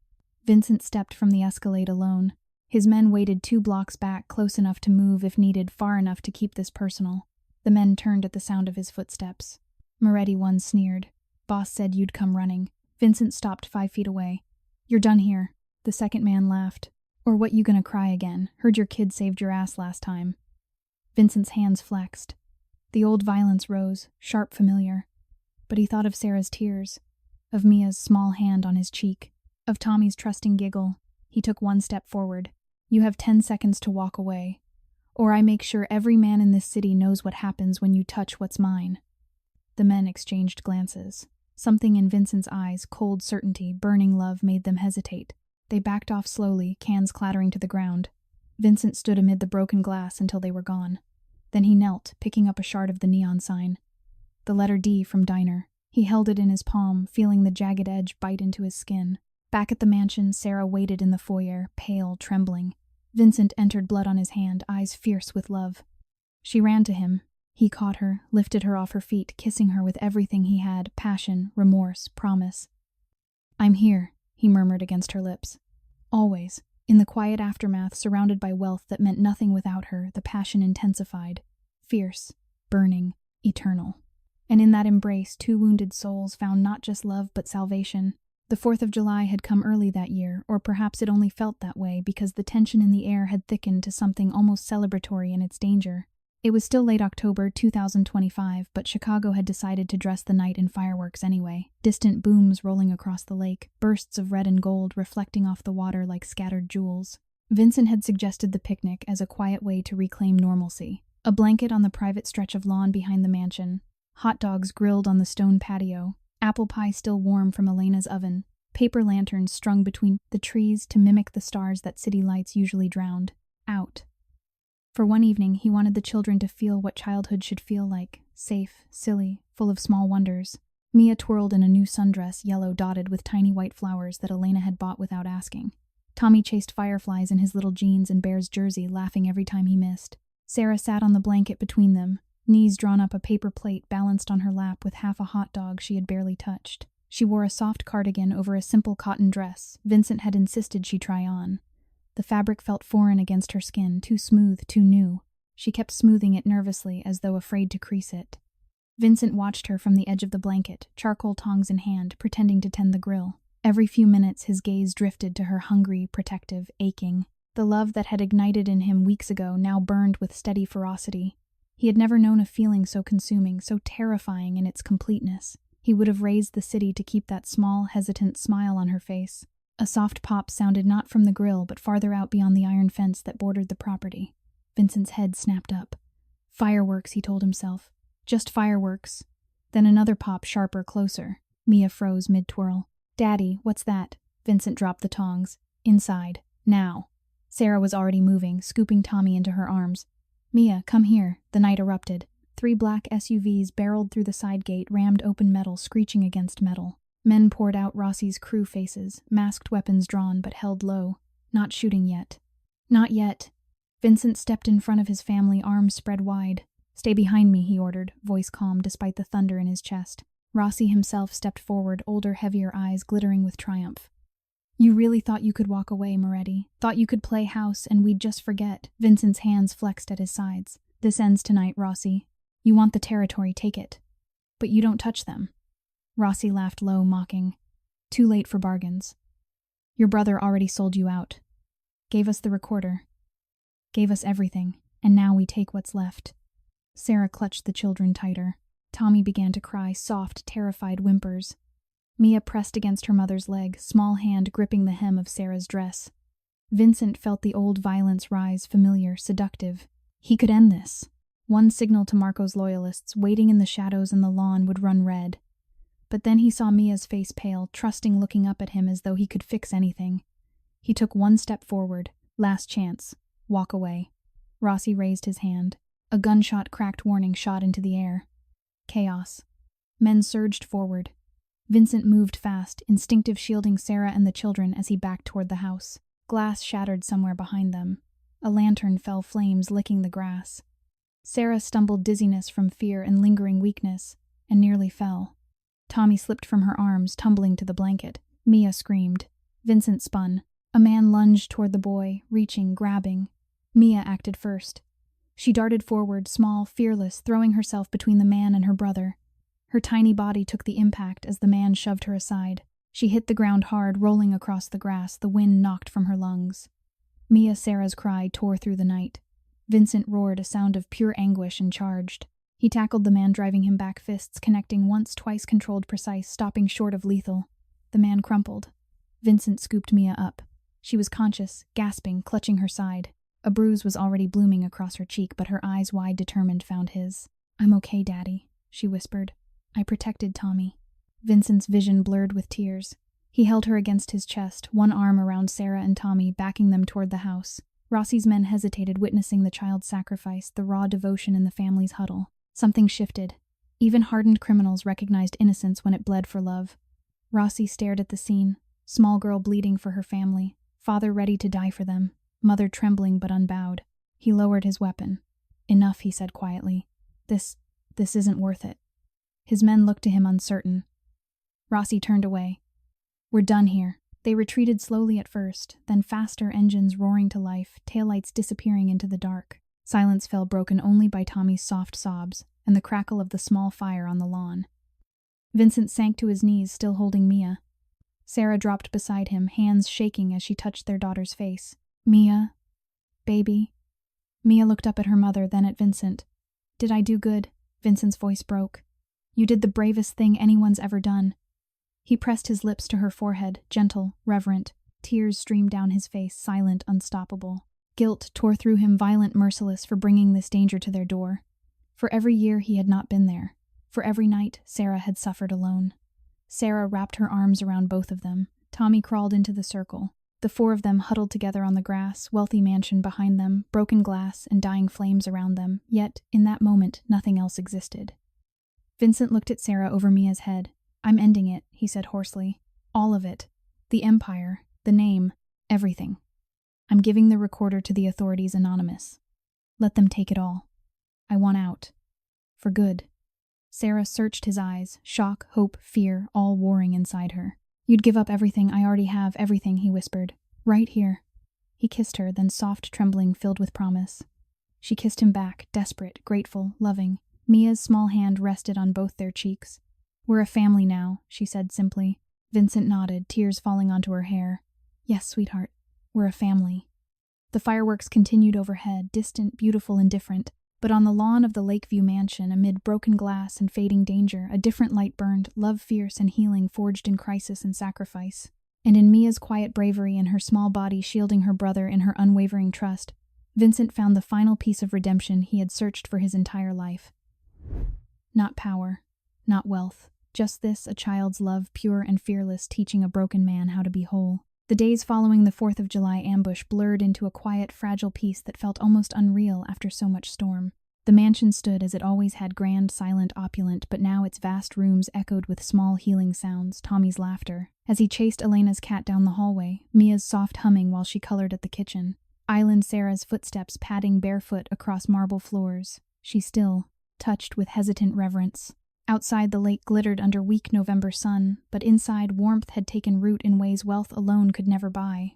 Vincent stepped from the Escalade alone. His men waited 2 blocks back, close enough to move if needed, far enough to keep this personal. The men turned at the sound of his footsteps. Moretti one sneered. Boss said you'd come running. Vincent stopped 5 feet away. You're done here. The second man laughed. Or what, you gonna cry again? Heard your kid saved your ass last time. Vincent's hands flexed. The old violence rose, sharp, familiar. But he thought of Sarah's tears, of Mia's small hand on his cheek, of Tommy's trusting giggle. He took 1 step forward. You have 10 seconds to walk away, or I make sure every man in this city knows what happens when you touch what's mine. The men exchanged glances. Something in Vincent's eyes, cold certainty, burning love, made them hesitate. They backed off slowly, cans clattering to the ground. Vincent stood amid the broken glass until they were gone. Then he knelt, picking up a shard of the neon sign. The letter D from Diner. He held it in his palm, feeling the jagged edge bite into his skin. Back at the mansion, Sarah waited in the foyer, pale, trembling. Vincent entered, blood on his hand, eyes fierce with love. She ran to him. He caught her, lifted her off her feet, kissing her with everything he had, passion, remorse, promise. I'm here, he murmured against her lips. Always. In the quiet aftermath, surrounded by wealth that meant nothing without her, the passion intensified. Fierce, burning, eternal. And in that embrace, 2 wounded souls found not just love but salvation. The 4th of July had come early that year, or perhaps it only felt that way because the tension in the air had thickened to something almost celebratory in its danger. It was still late October 2025, but Chicago had decided to dress the night in fireworks anyway. Distant booms rolling across the lake, bursts of red and gold reflecting off the water like scattered jewels. Vincent had suggested the picnic as a quiet way to reclaim normalcy. A blanket on the private stretch of lawn behind the mansion, hot dogs grilled on the stone patio, apple pie still warm from Elena's oven, paper lanterns strung between the trees to mimic the stars that city lights usually drowned out. For one evening, he wanted the children to feel what childhood should feel like, safe, silly, full of small wonders. Mia twirled in a new sundress, yellow dotted with tiny white flowers that Elena had bought without asking. Tommy chased fireflies in his little jeans and Bears jersey, laughing every time he missed. Sarah sat on the blanket between them, knees drawn up, a paper plate balanced on her lap with half a hot dog she had barely touched. She wore a soft cardigan over a simple cotton dress Vincent had insisted she try on. The fabric felt foreign against her skin, too smooth, too new. She kept smoothing it nervously, as though afraid to crease it. Vincent watched her from the edge of the blanket, charcoal tongs in hand, pretending to tend the grill. Every few minutes his gaze drifted to her, hungry, protective, aching. The love that had ignited in him weeks ago now burned with steady ferocity. He had never known a feeling so consuming, so terrifying in its completeness. He would have razed the city to keep that small, hesitant smile on her face. A soft pop sounded not from the grill, but farther out beyond the iron fence that bordered the property. Vincent's head snapped up. Fireworks, he told himself. Just fireworks. Then another pop, sharper, closer. Mia froze mid-twirl. Daddy, what's that? Vincent dropped the tongs. Inside. Now. Sarah was already moving, scooping Tommy into her arms. Mia, come here. The night erupted. 3 black SUVs barreled through the side gate, rammed open metal, screeching against metal. Men poured out Rossi's crew faces, masked weapons drawn but held low. Not shooting yet. Not yet. Vincent stepped in front of his family, arms spread wide. Stay behind me, he ordered, voice calm despite the thunder in his chest. Rossi himself stepped forward, older, heavier eyes glittering with triumph. You really thought you could walk away, Moretti. Thought you could play house and we'd just forget. Vincent's hands flexed at his sides. This ends tonight, Rossi. You want the territory, take it. But you don't touch them. Rossi laughed low, mocking. Too late for bargains. Your brother already sold you out. Gave us the recorder. Gave us everything, and now we take what's left. Sarah clutched the children tighter. Tommy began to cry, soft, terrified whimpers. Mia pressed against her mother's leg, small hand gripping the hem of Sarah's dress. Vincent felt the old violence rise, familiar, seductive. He could end this. One signal to Marco's loyalists, waiting in the shadows and the lawn, would run red. But then he saw Mia's face pale, trusting, looking up at him as though he could fix anything. He took one step forward. Last chance. Walk away. Rossi raised his hand. A gunshot cracked warning shot into the air. Chaos. Men surged forward. Vincent moved fast, instinctive shielding Sarah and the children as he backed toward the house. Glass shattered somewhere behind them. A lantern fell flames, licking the grass. Sarah stumbled, dizziness from fear and lingering weakness, and nearly fell. Tommy slipped from her arms, tumbling to the blanket. Mia screamed. Vincent spun. A man lunged toward the boy, reaching, grabbing. Mia acted first. She darted forward, small, fearless, throwing herself between the man and her brother. Her tiny body took the impact as the man shoved her aside. She hit the ground hard, rolling across the grass, the wind knocked from her lungs. Mia Sarah's cry tore through the night. Vincent roared, a sound of pure anguish, and charged. He tackled the man, driving him back, fists connecting once, twice, controlled, precise, stopping short of lethal. The man crumpled. Vincent scooped Mia up. She was conscious, gasping, clutching her side. A bruise was already blooming across her cheek, but her eyes, wide, determined, found his. "I'm okay, Daddy," she whispered. "I protected Tommy." Vincent's vision blurred with tears. He held her against his chest, one arm around Sarah and Tommy, backing them toward the house. Rossi's men hesitated, witnessing the child's sacrifice, the raw devotion in the family's huddle. Something shifted. Even hardened criminals recognized innocence when it bled for love. Rossi stared at the scene. Small girl bleeding for her family. Father ready to die for them. Mother trembling but unbowed. He lowered his weapon. "Enough," he said quietly. This isn't worth it." His men looked to him, uncertain. Rossi turned away. "We're done here." They retreated slowly at first, then faster, engines roaring to life, taillights disappearing into the dark. Silence fell, broken only by Tommy's soft sobs and the crackle of the small fire on the lawn. Vincent sank to his knees, still holding Mia. Sarah dropped beside him, hands shaking as she touched their daughter's face. "Mia, baby." Mia looked up at her mother, then at Vincent. "Did I do good?" Vincent's voice broke. "You did the bravest thing anyone's ever done." He pressed his lips to her forehead, gentle, reverent. Tears streamed down his face, silent, unstoppable. Guilt tore through him, violent, merciless, for bringing this danger to their door. For every year he had not been there. For every night Sarah had suffered alone. Sarah wrapped her arms around both of them. Tommy crawled into the circle. The four of them huddled together on the grass, wealthy mansion behind them, broken glass and dying flames around them, yet, in that moment, nothing else existed. Vincent looked at Sarah over Mia's head. "I'm ending it," he said hoarsely. "All of it. The empire, the name, everything. I'm giving the recorder to the authorities anonymous. Let them take it all. I want out. For good." Sarah searched his eyes, shock, hope, fear, all warring inside her. "You'd give up everything. I already have everything," he whispered. "Right here." He kissed her, then soft, trembling, filled with promise. She kissed him back, desperate, grateful, loving. Mia's small hand rested on both their cheeks. "We're a family now," she said simply. Vincent nodded, tears falling onto her hair. "Yes, sweetheart, we're a family." The fireworks continued overhead, distant, beautiful, and different. But on the lawn of the Lakeview mansion, amid broken glass and fading danger, a different light burned, love fierce and healing, forged in crisis and sacrifice. And in Mia's quiet bravery and her small body shielding her brother in her unwavering trust, Vincent found the final piece of redemption he had searched for his entire life. Not power, not wealth, just this, a child's love, pure and fearless, teaching a broken man how to be whole. The days following the 4th of July ambush blurred into a quiet, fragile peace that felt almost unreal after so much storm. The mansion stood as it always had, grand, silent, opulent, but now its vast rooms echoed with small healing sounds, Tommy's laughter, as he chased Elena's cat down the hallway, Mia's soft humming while she colored at the kitchen, Island Sarah's footsteps padding barefoot across marble floors. She still, touched with hesitant reverence. Outside, the lake glittered under weak November sun, but inside, warmth had taken root in ways wealth alone could never buy.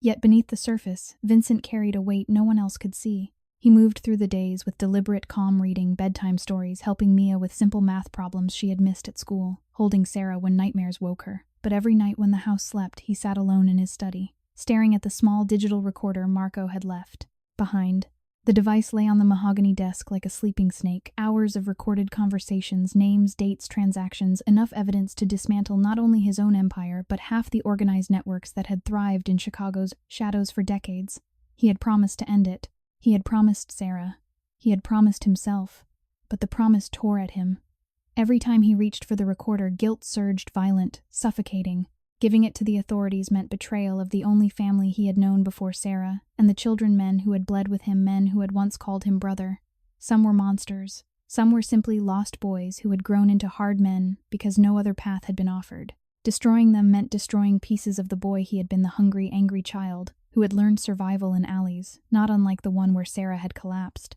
Yet beneath the surface, Vincent carried a weight no one else could see. He moved through the days with deliberate, calm reading, bedtime stories, helping Mia with simple math problems she had missed at school, holding Sarah when nightmares woke her. But every night when the house slept, he sat alone in his study, staring at the small digital recorder Marco had left behind. The device lay on the mahogany desk like a sleeping snake, hours of recorded conversations, names, dates, transactions, enough evidence to dismantle not only his own empire, but half the organized networks that had thrived in Chicago's shadows for decades. He had promised to end it. He had promised Sarah. He had promised himself. But the promise tore at him. Every time he reached for the recorder, guilt surged, violent, suffocating. Giving it to the authorities meant betrayal of the only family he had known before Sarah, and the children, men who had bled with him, men who had once called him brother. Some were monsters. Some were simply lost boys who had grown into hard men because no other path had been offered. Destroying them meant destroying pieces of the boy he had been, the hungry, angry child who had learned survival in alleys, not unlike the one where Sarah had collapsed.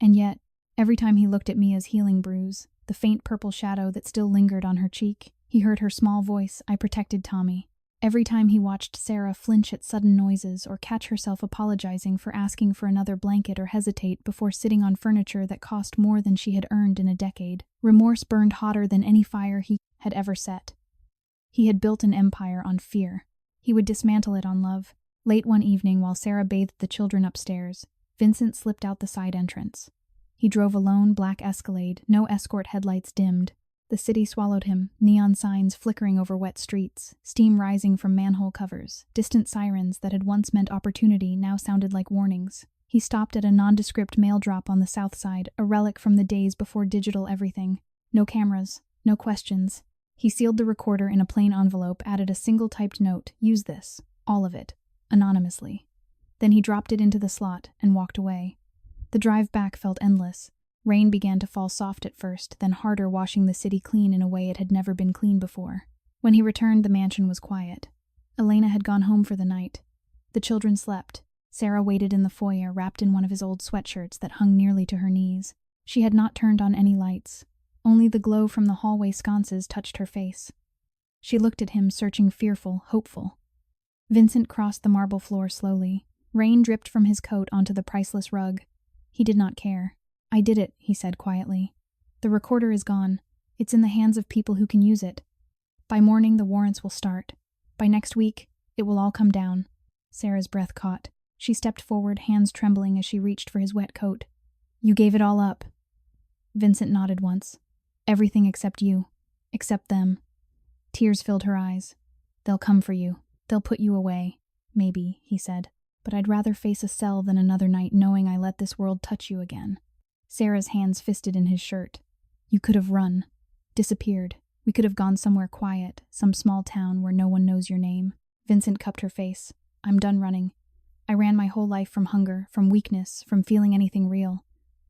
And yet, every time he looked at Mia's healing bruise, the faint purple shadow that still lingered on her cheek, he heard her small voice, "I protected Tommy." Every time he watched Sarah flinch at sudden noises or catch herself apologizing for asking for another blanket or hesitate before sitting on furniture that cost more than she had earned in a decade, remorse burned hotter than any fire he had ever set. He had built an empire on fear. He would dismantle it on love. Late one evening, while Sarah bathed the children upstairs, Vincent slipped out the side entrance. He drove a lone black Escalade, no escort headlights dimmed. The city swallowed him, neon signs flickering over wet streets, steam rising from manhole covers, distant sirens that had once meant opportunity now sounded like warnings. He stopped at a nondescript mail drop on the south side, a relic from the days before digital everything. No cameras, no questions. He sealed the recorder in a plain envelope, added a single typed note, "Use this, all of it, anonymously." Then he dropped it into the slot and walked away. The drive back felt endless. Rain began to fall soft at first, then harder, washing the city clean in a way it had never been clean before. When he returned, the mansion was quiet. Elena had gone home for the night. The children slept. Sarah waited in the foyer, wrapped in one of his old sweatshirts that hung nearly to her knees. She had not turned on any lights. Only the glow from the hallway sconces touched her face. She looked at him, searching, fearful, hopeful. Vincent crossed the marble floor slowly. Rain dripped from his coat onto the priceless rug. He did not care. "I did it," he said quietly. "The recorder is gone. It's in the hands of people who can use it. By morning, the warrants will start. By next week, it will all come down." Sarah's breath caught. She stepped forward, hands trembling as she reached for his wet coat. "You gave it all up." Vincent nodded once. "Everything except you. Except them." Tears filled her eyes. "They'll come for you. They'll put you away. Maybe," he said. "But I'd rather face a cell than another night knowing I let this world touch you again." Sarah's hands fisted in his shirt. "You could have run. Disappeared. We could have gone somewhere quiet, some small town where no one knows your name." Vincent cupped her face. "I'm done running. I ran my whole life from hunger, from weakness, from feeling anything real.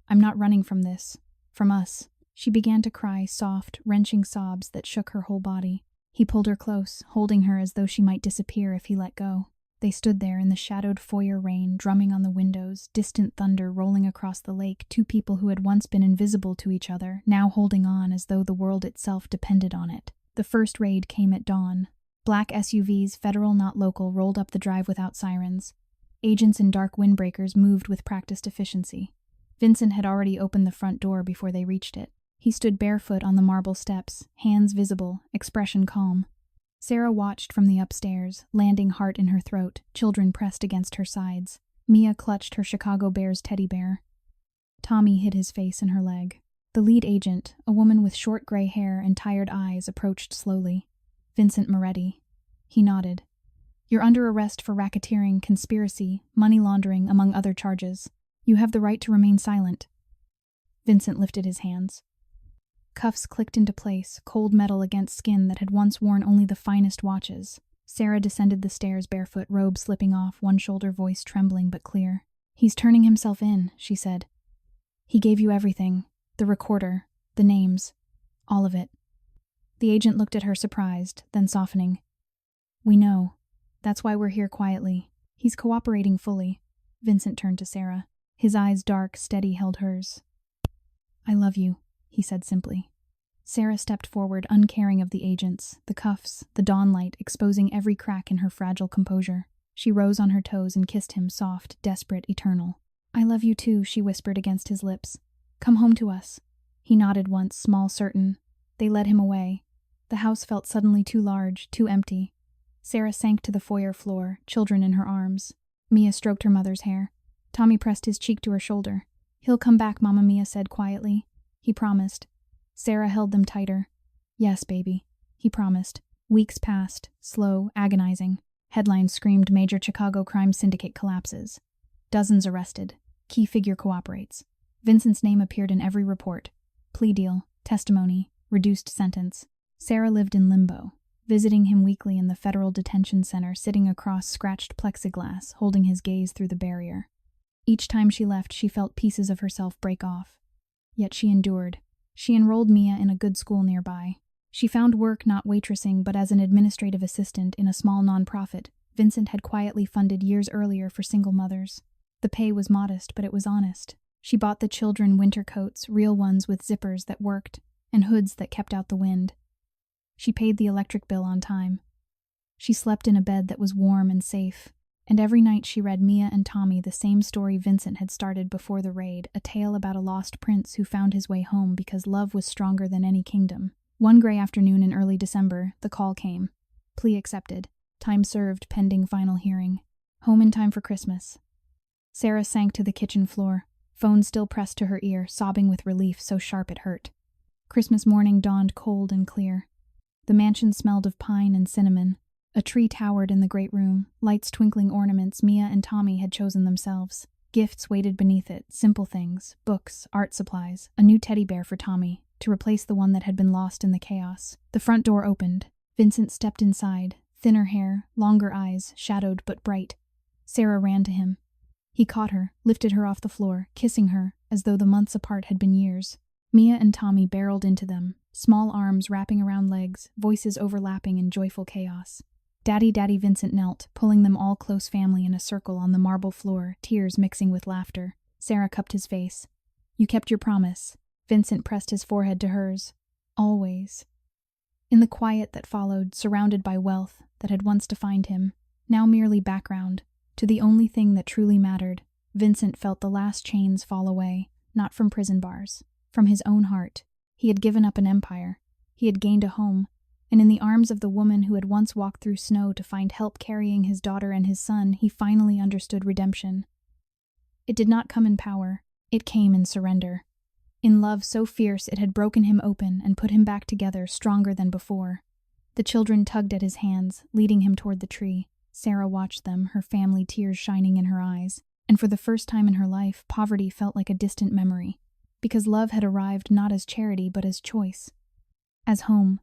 I'm not running from this. From us." She began to cry, soft, wrenching sobs that shook her whole body. He pulled her close, holding her as though she might disappear if he let go. They stood there in the shadowed foyer rain, drumming on the windows, distant thunder rolling across the lake, two people who had once been invisible to each other, now holding on as though the world itself depended on it. The first raid came at dawn. Black SUVs, federal not local, rolled up the drive without sirens. Agents in dark windbreakers moved with practiced efficiency. Vincent had already opened the front door before they reached it. He stood barefoot on the marble steps, hands visible, expression calm. Sarah watched from the upstairs, landing heart in her throat, children pressed against her sides. Mia clutched her Chicago Bears teddy bear. Tommy hid his face in her leg. The lead agent, a woman with short gray hair and tired eyes, approached slowly. "Vincent Moretti." He nodded. "You're under arrest for racketeering, conspiracy, money laundering, among other charges. You have the right to remain silent." Vincent lifted his hands. Cuffs clicked into place, cold metal against skin that had once worn only the finest watches. Sarah descended the stairs barefoot, robe slipping off, one shoulder, voice trembling but clear. "He's turning himself in," she said. "He gave you everything. The recorder, the names, all of it." The agent looked at her, surprised, then softening. "We know. That's why we're here quietly. He's cooperating fully." Vincent turned to Sarah. His eyes, dark, steady, held hers. "I love you," he said simply. Sarah stepped forward, uncaring of the agents, the cuffs, the dawn light, exposing every crack in her fragile composure. She rose on her toes and kissed him, soft, desperate, eternal. "I love you too," she whispered against his lips. "Come home to us." He nodded once, small, certain. They led him away. The house felt suddenly too large, too empty. Sarah sank to the foyer floor, children in her arms. Mia stroked her mother's hair. Tommy pressed his cheek to her shoulder. "He'll come back," Mama Mia said quietly. He promised. Sarah held them tighter. "Yes, baby," he promised. Weeks passed, slow, agonizing. Headlines screamed major Chicago crime syndicate collapses. Dozens arrested. Key figure cooperates. Vincent's name appeared in every report. Plea deal. Testimony, reduced sentence. Sarah lived in limbo, visiting him weekly in the federal detention center, sitting across scratched plexiglass, holding his gaze through the barrier. Each time she left, she felt pieces of herself break off. Yet she endured. She enrolled Mia in a good school nearby. She found work not waitressing but as an administrative assistant in a small nonprofit Vincent had quietly funded years earlier for single mothers. The pay was modest, but it was honest. She bought the children winter coats, real ones with zippers that worked, and hoods that kept out the wind. She paid the electric bill on time. She slept in a bed that was warm and safe, and every night she read Mia and Tommy the same story Vincent had started before the raid, a tale about a lost prince who found his way home because love was stronger than any kingdom. One gray afternoon in early December, the call came. Plea accepted. Time served pending final hearing. Home in time for Christmas. Sarah sank to the kitchen floor, phone still pressed to her ear, sobbing with relief so sharp it hurt. Christmas morning dawned cold and clear. The mansion smelled of pine and cinnamon. A tree towered in the great room, lights twinkling ornaments Mia and Tommy had chosen themselves. Gifts waited beneath it, simple things, books, art supplies, a new teddy bear for Tommy, to replace the one that had been lost in the chaos. The front door opened. Vincent stepped inside, thinner hair, longer eyes, shadowed but bright. Sarah ran to him. He caught her, lifted her off the floor, kissing her, as though the months apart had been years. Mia and Tommy barreled into them, small arms wrapping around legs, voices overlapping in joyful chaos. Daddy Vincent knelt, pulling them all close family in a circle on the marble floor, tears mixing with laughter. Sarah cupped his face. You kept your promise. Vincent pressed his forehead to hers. Always. In the quiet that followed, surrounded by wealth that had once defined him, now merely background, to the only thing that truly mattered, Vincent felt the last chains fall away, not from prison bars, from his own heart. He had given up an empire. He had gained a home, and in the arms of the woman who had once walked through snow to find help carrying his daughter and his son, he finally understood redemption. It did not come in power. It came in surrender. In love so fierce it had broken him open and put him back together, stronger than before. The children tugged at his hands, leading him toward the tree. Sarah watched them, her family tears shining in her eyes, and for the first time in her life, poverty felt like a distant memory, because love had arrived not as charity but as choice, as home,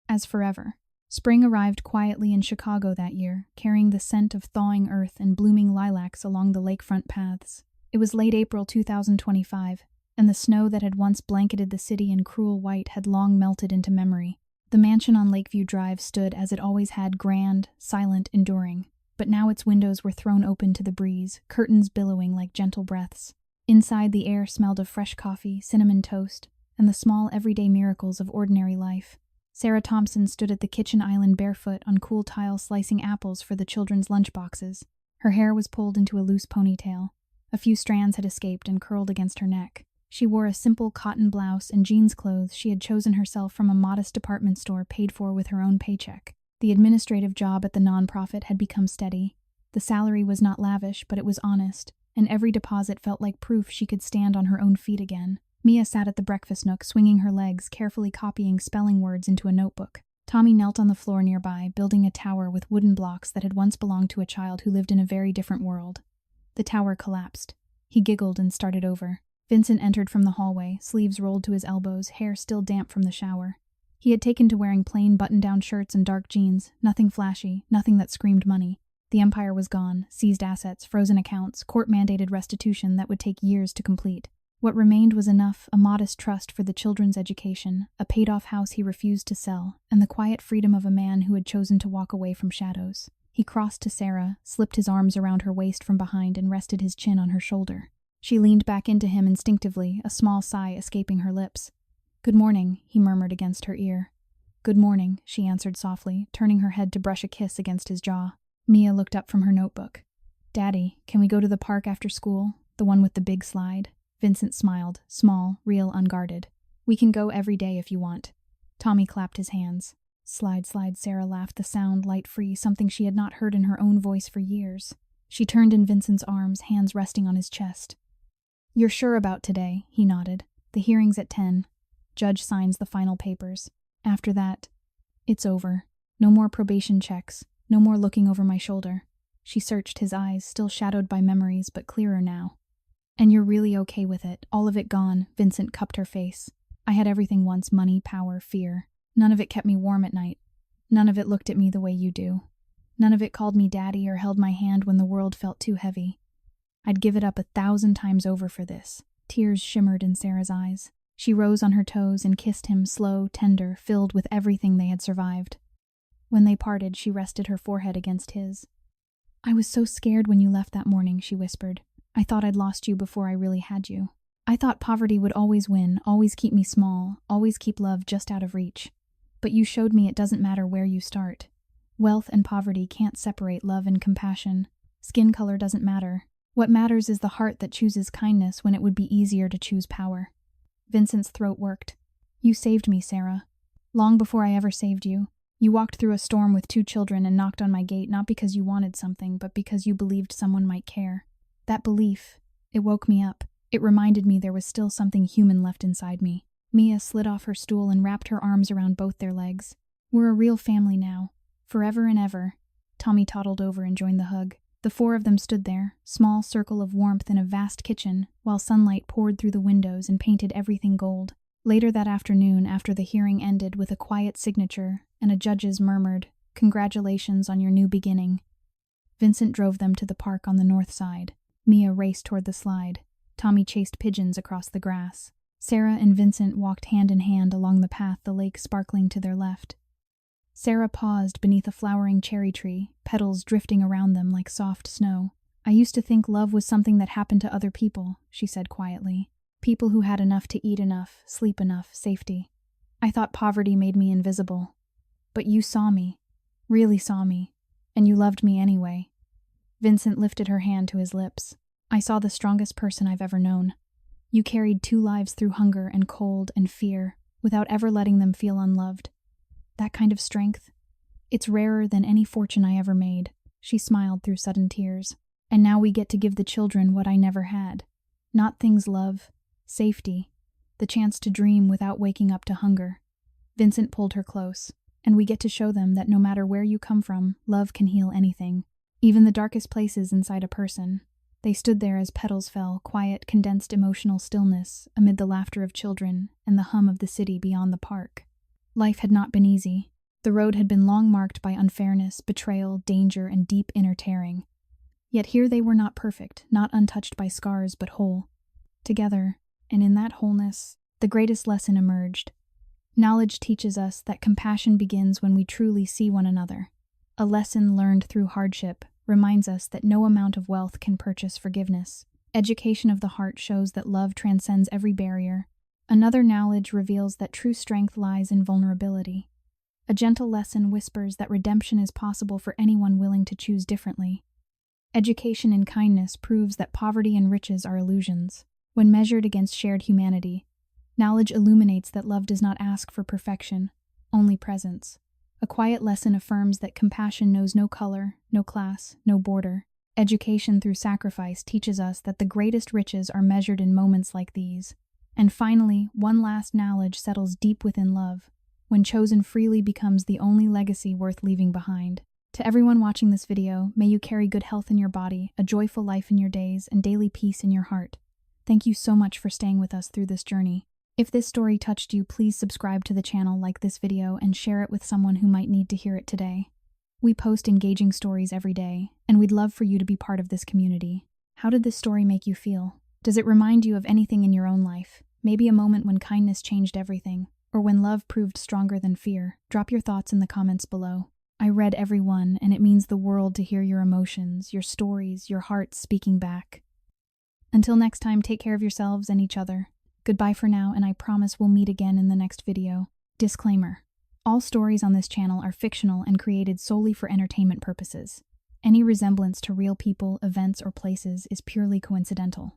as forever. Spring arrived quietly in Chicago that year, carrying the scent of thawing earth and blooming lilacs along the lakefront paths. It was late April 2025, and the snow that had once blanketed the city in cruel white had long melted into memory. The mansion on Lakeview Drive stood as it always had, grand, silent, enduring. But now its windows were thrown open to the breeze, curtains billowing like gentle breaths. Inside, the air smelled of fresh coffee, cinnamon toast, and the small everyday miracles of ordinary life. Sarah Thompson stood at the kitchen island barefoot on cool tile slicing apples for the children's lunchboxes. Her hair was pulled into a loose ponytail. A few strands had escaped and curled against her neck. She wore a simple cotton blouse and jeans clothes she had chosen herself from a modest department store paid for with her own paycheck. The administrative job at the nonprofit had become steady. The salary was not lavish, but it was honest, and every deposit felt like proof she could stand on her own feet again. Mia sat at the breakfast nook, swinging her legs, carefully copying spelling words into a notebook. Tommy knelt on the floor nearby, building a tower with wooden blocks that had once belonged to a child who lived in a very different world. The tower collapsed. He giggled and started over. Vincent entered from the hallway, sleeves rolled to his elbows, hair still damp from the shower. He had taken to wearing plain button-down shirts and dark jeans, nothing flashy, nothing that screamed money. The empire was gone, seized assets, frozen accounts, court-mandated restitution that would take years to complete. What remained was enough, a modest trust for the children's education, a paid-off house he refused to sell, and the quiet freedom of a man who had chosen to walk away from shadows. He crossed to Sarah, slipped his arms around her waist from behind, and rested his chin on her shoulder. She leaned back into him instinctively, a small sigh escaping her lips. "Good morning," he murmured against her ear. "Good morning," she answered softly, turning her head to brush a kiss against his jaw. Mia looked up from her notebook. "Daddy, can we go to the park after school? The one with the big slide?" Vincent smiled, small, real, unguarded. "We can go every day if you want." Tommy clapped his hands. "Slide, slide," Sarah laughed, the sound light-free, something she had not heard in her own voice for years. She turned in Vincent's arms, hands resting on his chest. "You're sure about today?" He nodded. "The hearing's at 10. Judge signs the final papers. After that, it's over. No more probation checks. No more looking over my shoulder." She searched his eyes, still shadowed by memories, but clearer now. "And you're really okay with it? All of it gone?" Vincent cupped her face. I had everything once: money, power, fear. None of it kept me warm at night. None of it looked at me the way you do. None of it called me daddy or held my hand when the world felt too heavy. I'd give it up 1,000 times over for this. Tears shimmered in Sarah's eyes. She rose on her toes and kissed him, slow, tender, filled with everything they had survived. When they parted, she rested her forehead against his. I was so scared when you left that morning, she whispered. I thought I'd lost you before I really had you. I thought poverty would always win, always keep me small, always keep love just out of reach. But you showed me it doesn't matter where you start. Wealth and poverty can't separate love and compassion. Skin color doesn't matter. What matters is the heart that chooses kindness when it would be easier to choose power. Vincent's throat worked. You saved me, Sarah. Long before I ever saved you. You walked through a storm with 2 children and knocked on my gate not because you wanted something, but because you believed someone might care. That belief, it woke me up. It reminded me there was still something human left inside me. Mia slid off her stool and wrapped her arms around both their legs. We're a real family now. Forever and ever. Tommy toddled over and joined the hug. The 4 of them stood there, small circle of warmth in a vast kitchen, while sunlight poured through the windows and painted everything gold. Later that afternoon, after the hearing ended with a quiet signature and a judge's murmured, "Congratulations on your new beginning," Vincent drove them to the park on the north side. Mia raced toward the slide. Tommy chased pigeons across the grass. Sarah and Vincent walked hand in hand along the path, the lake sparkling to their left. Sarah paused beneath a flowering cherry tree, petals drifting around them like soft snow. I used to think love was something that happened to other people, she said quietly. People who had enough to eat enough, sleep enough, safety. I thought poverty made me invisible. But you saw me, really saw me, and you loved me anyway. Vincent lifted her hand to his lips. I saw the strongest person I've ever known. You carried 2 lives through hunger and cold and fear, without ever letting them feel unloved. That kind of strength, it's rarer than any fortune I ever made. She smiled through sudden tears. And now we get to give the children what I never had. Not things love, safety, the chance to dream without waking up to hunger. Vincent pulled her close. And we get to show them that no matter where you come from, love can heal anything, even the darkest places inside a person. They stood there as petals fell, quiet, condensed emotional stillness, amid the laughter of children and the hum of the city beyond the park. Life had not been easy. The road had been long marked by unfairness, betrayal, danger, and deep inner tearing. Yet here they were, not perfect, not untouched by scars, but whole. Together, and in that wholeness, the greatest lesson emerged. Knowledge teaches us that compassion begins when we truly see one another. A lesson learned through hardship reminds us that no amount of wealth can purchase forgiveness. Education of the heart shows that love transcends every barrier. Another knowledge reveals that true strength lies in vulnerability. A gentle lesson whispers that redemption is possible for anyone willing to choose differently. Education in kindness proves that poverty and riches are illusions. When measured against shared humanity, knowledge illuminates that love does not ask for perfection, only presence. A quiet lesson affirms that compassion knows no color, no class, no border. Education through sacrifice teaches us that the greatest riches are measured in moments like these. And finally, one last knowledge settles deep within love. When chosen freely becomes the only legacy worth leaving behind. To everyone watching this video, may you carry good health in your body, a joyful life in your days, and daily peace in your heart. Thank you so much for staying with us through this journey. If this story touched you, please subscribe to the channel, like this video, and share it with someone who might need to hear it today. We post engaging stories every day, and we'd love for you to be part of this community. How did this story make you feel? Does it remind you of anything in your own life? Maybe a moment when kindness changed everything, or when love proved stronger than fear? Drop your thoughts in the comments below. I read every one, and it means the world to hear your emotions, your stories, your hearts speaking back. Until next time, take care of yourselves and each other. Goodbye for now, and I promise we'll meet again in the next video. Disclaimer: all stories on this channel are fictional and created solely for entertainment purposes. Any resemblance to real people, events, or places is purely coincidental.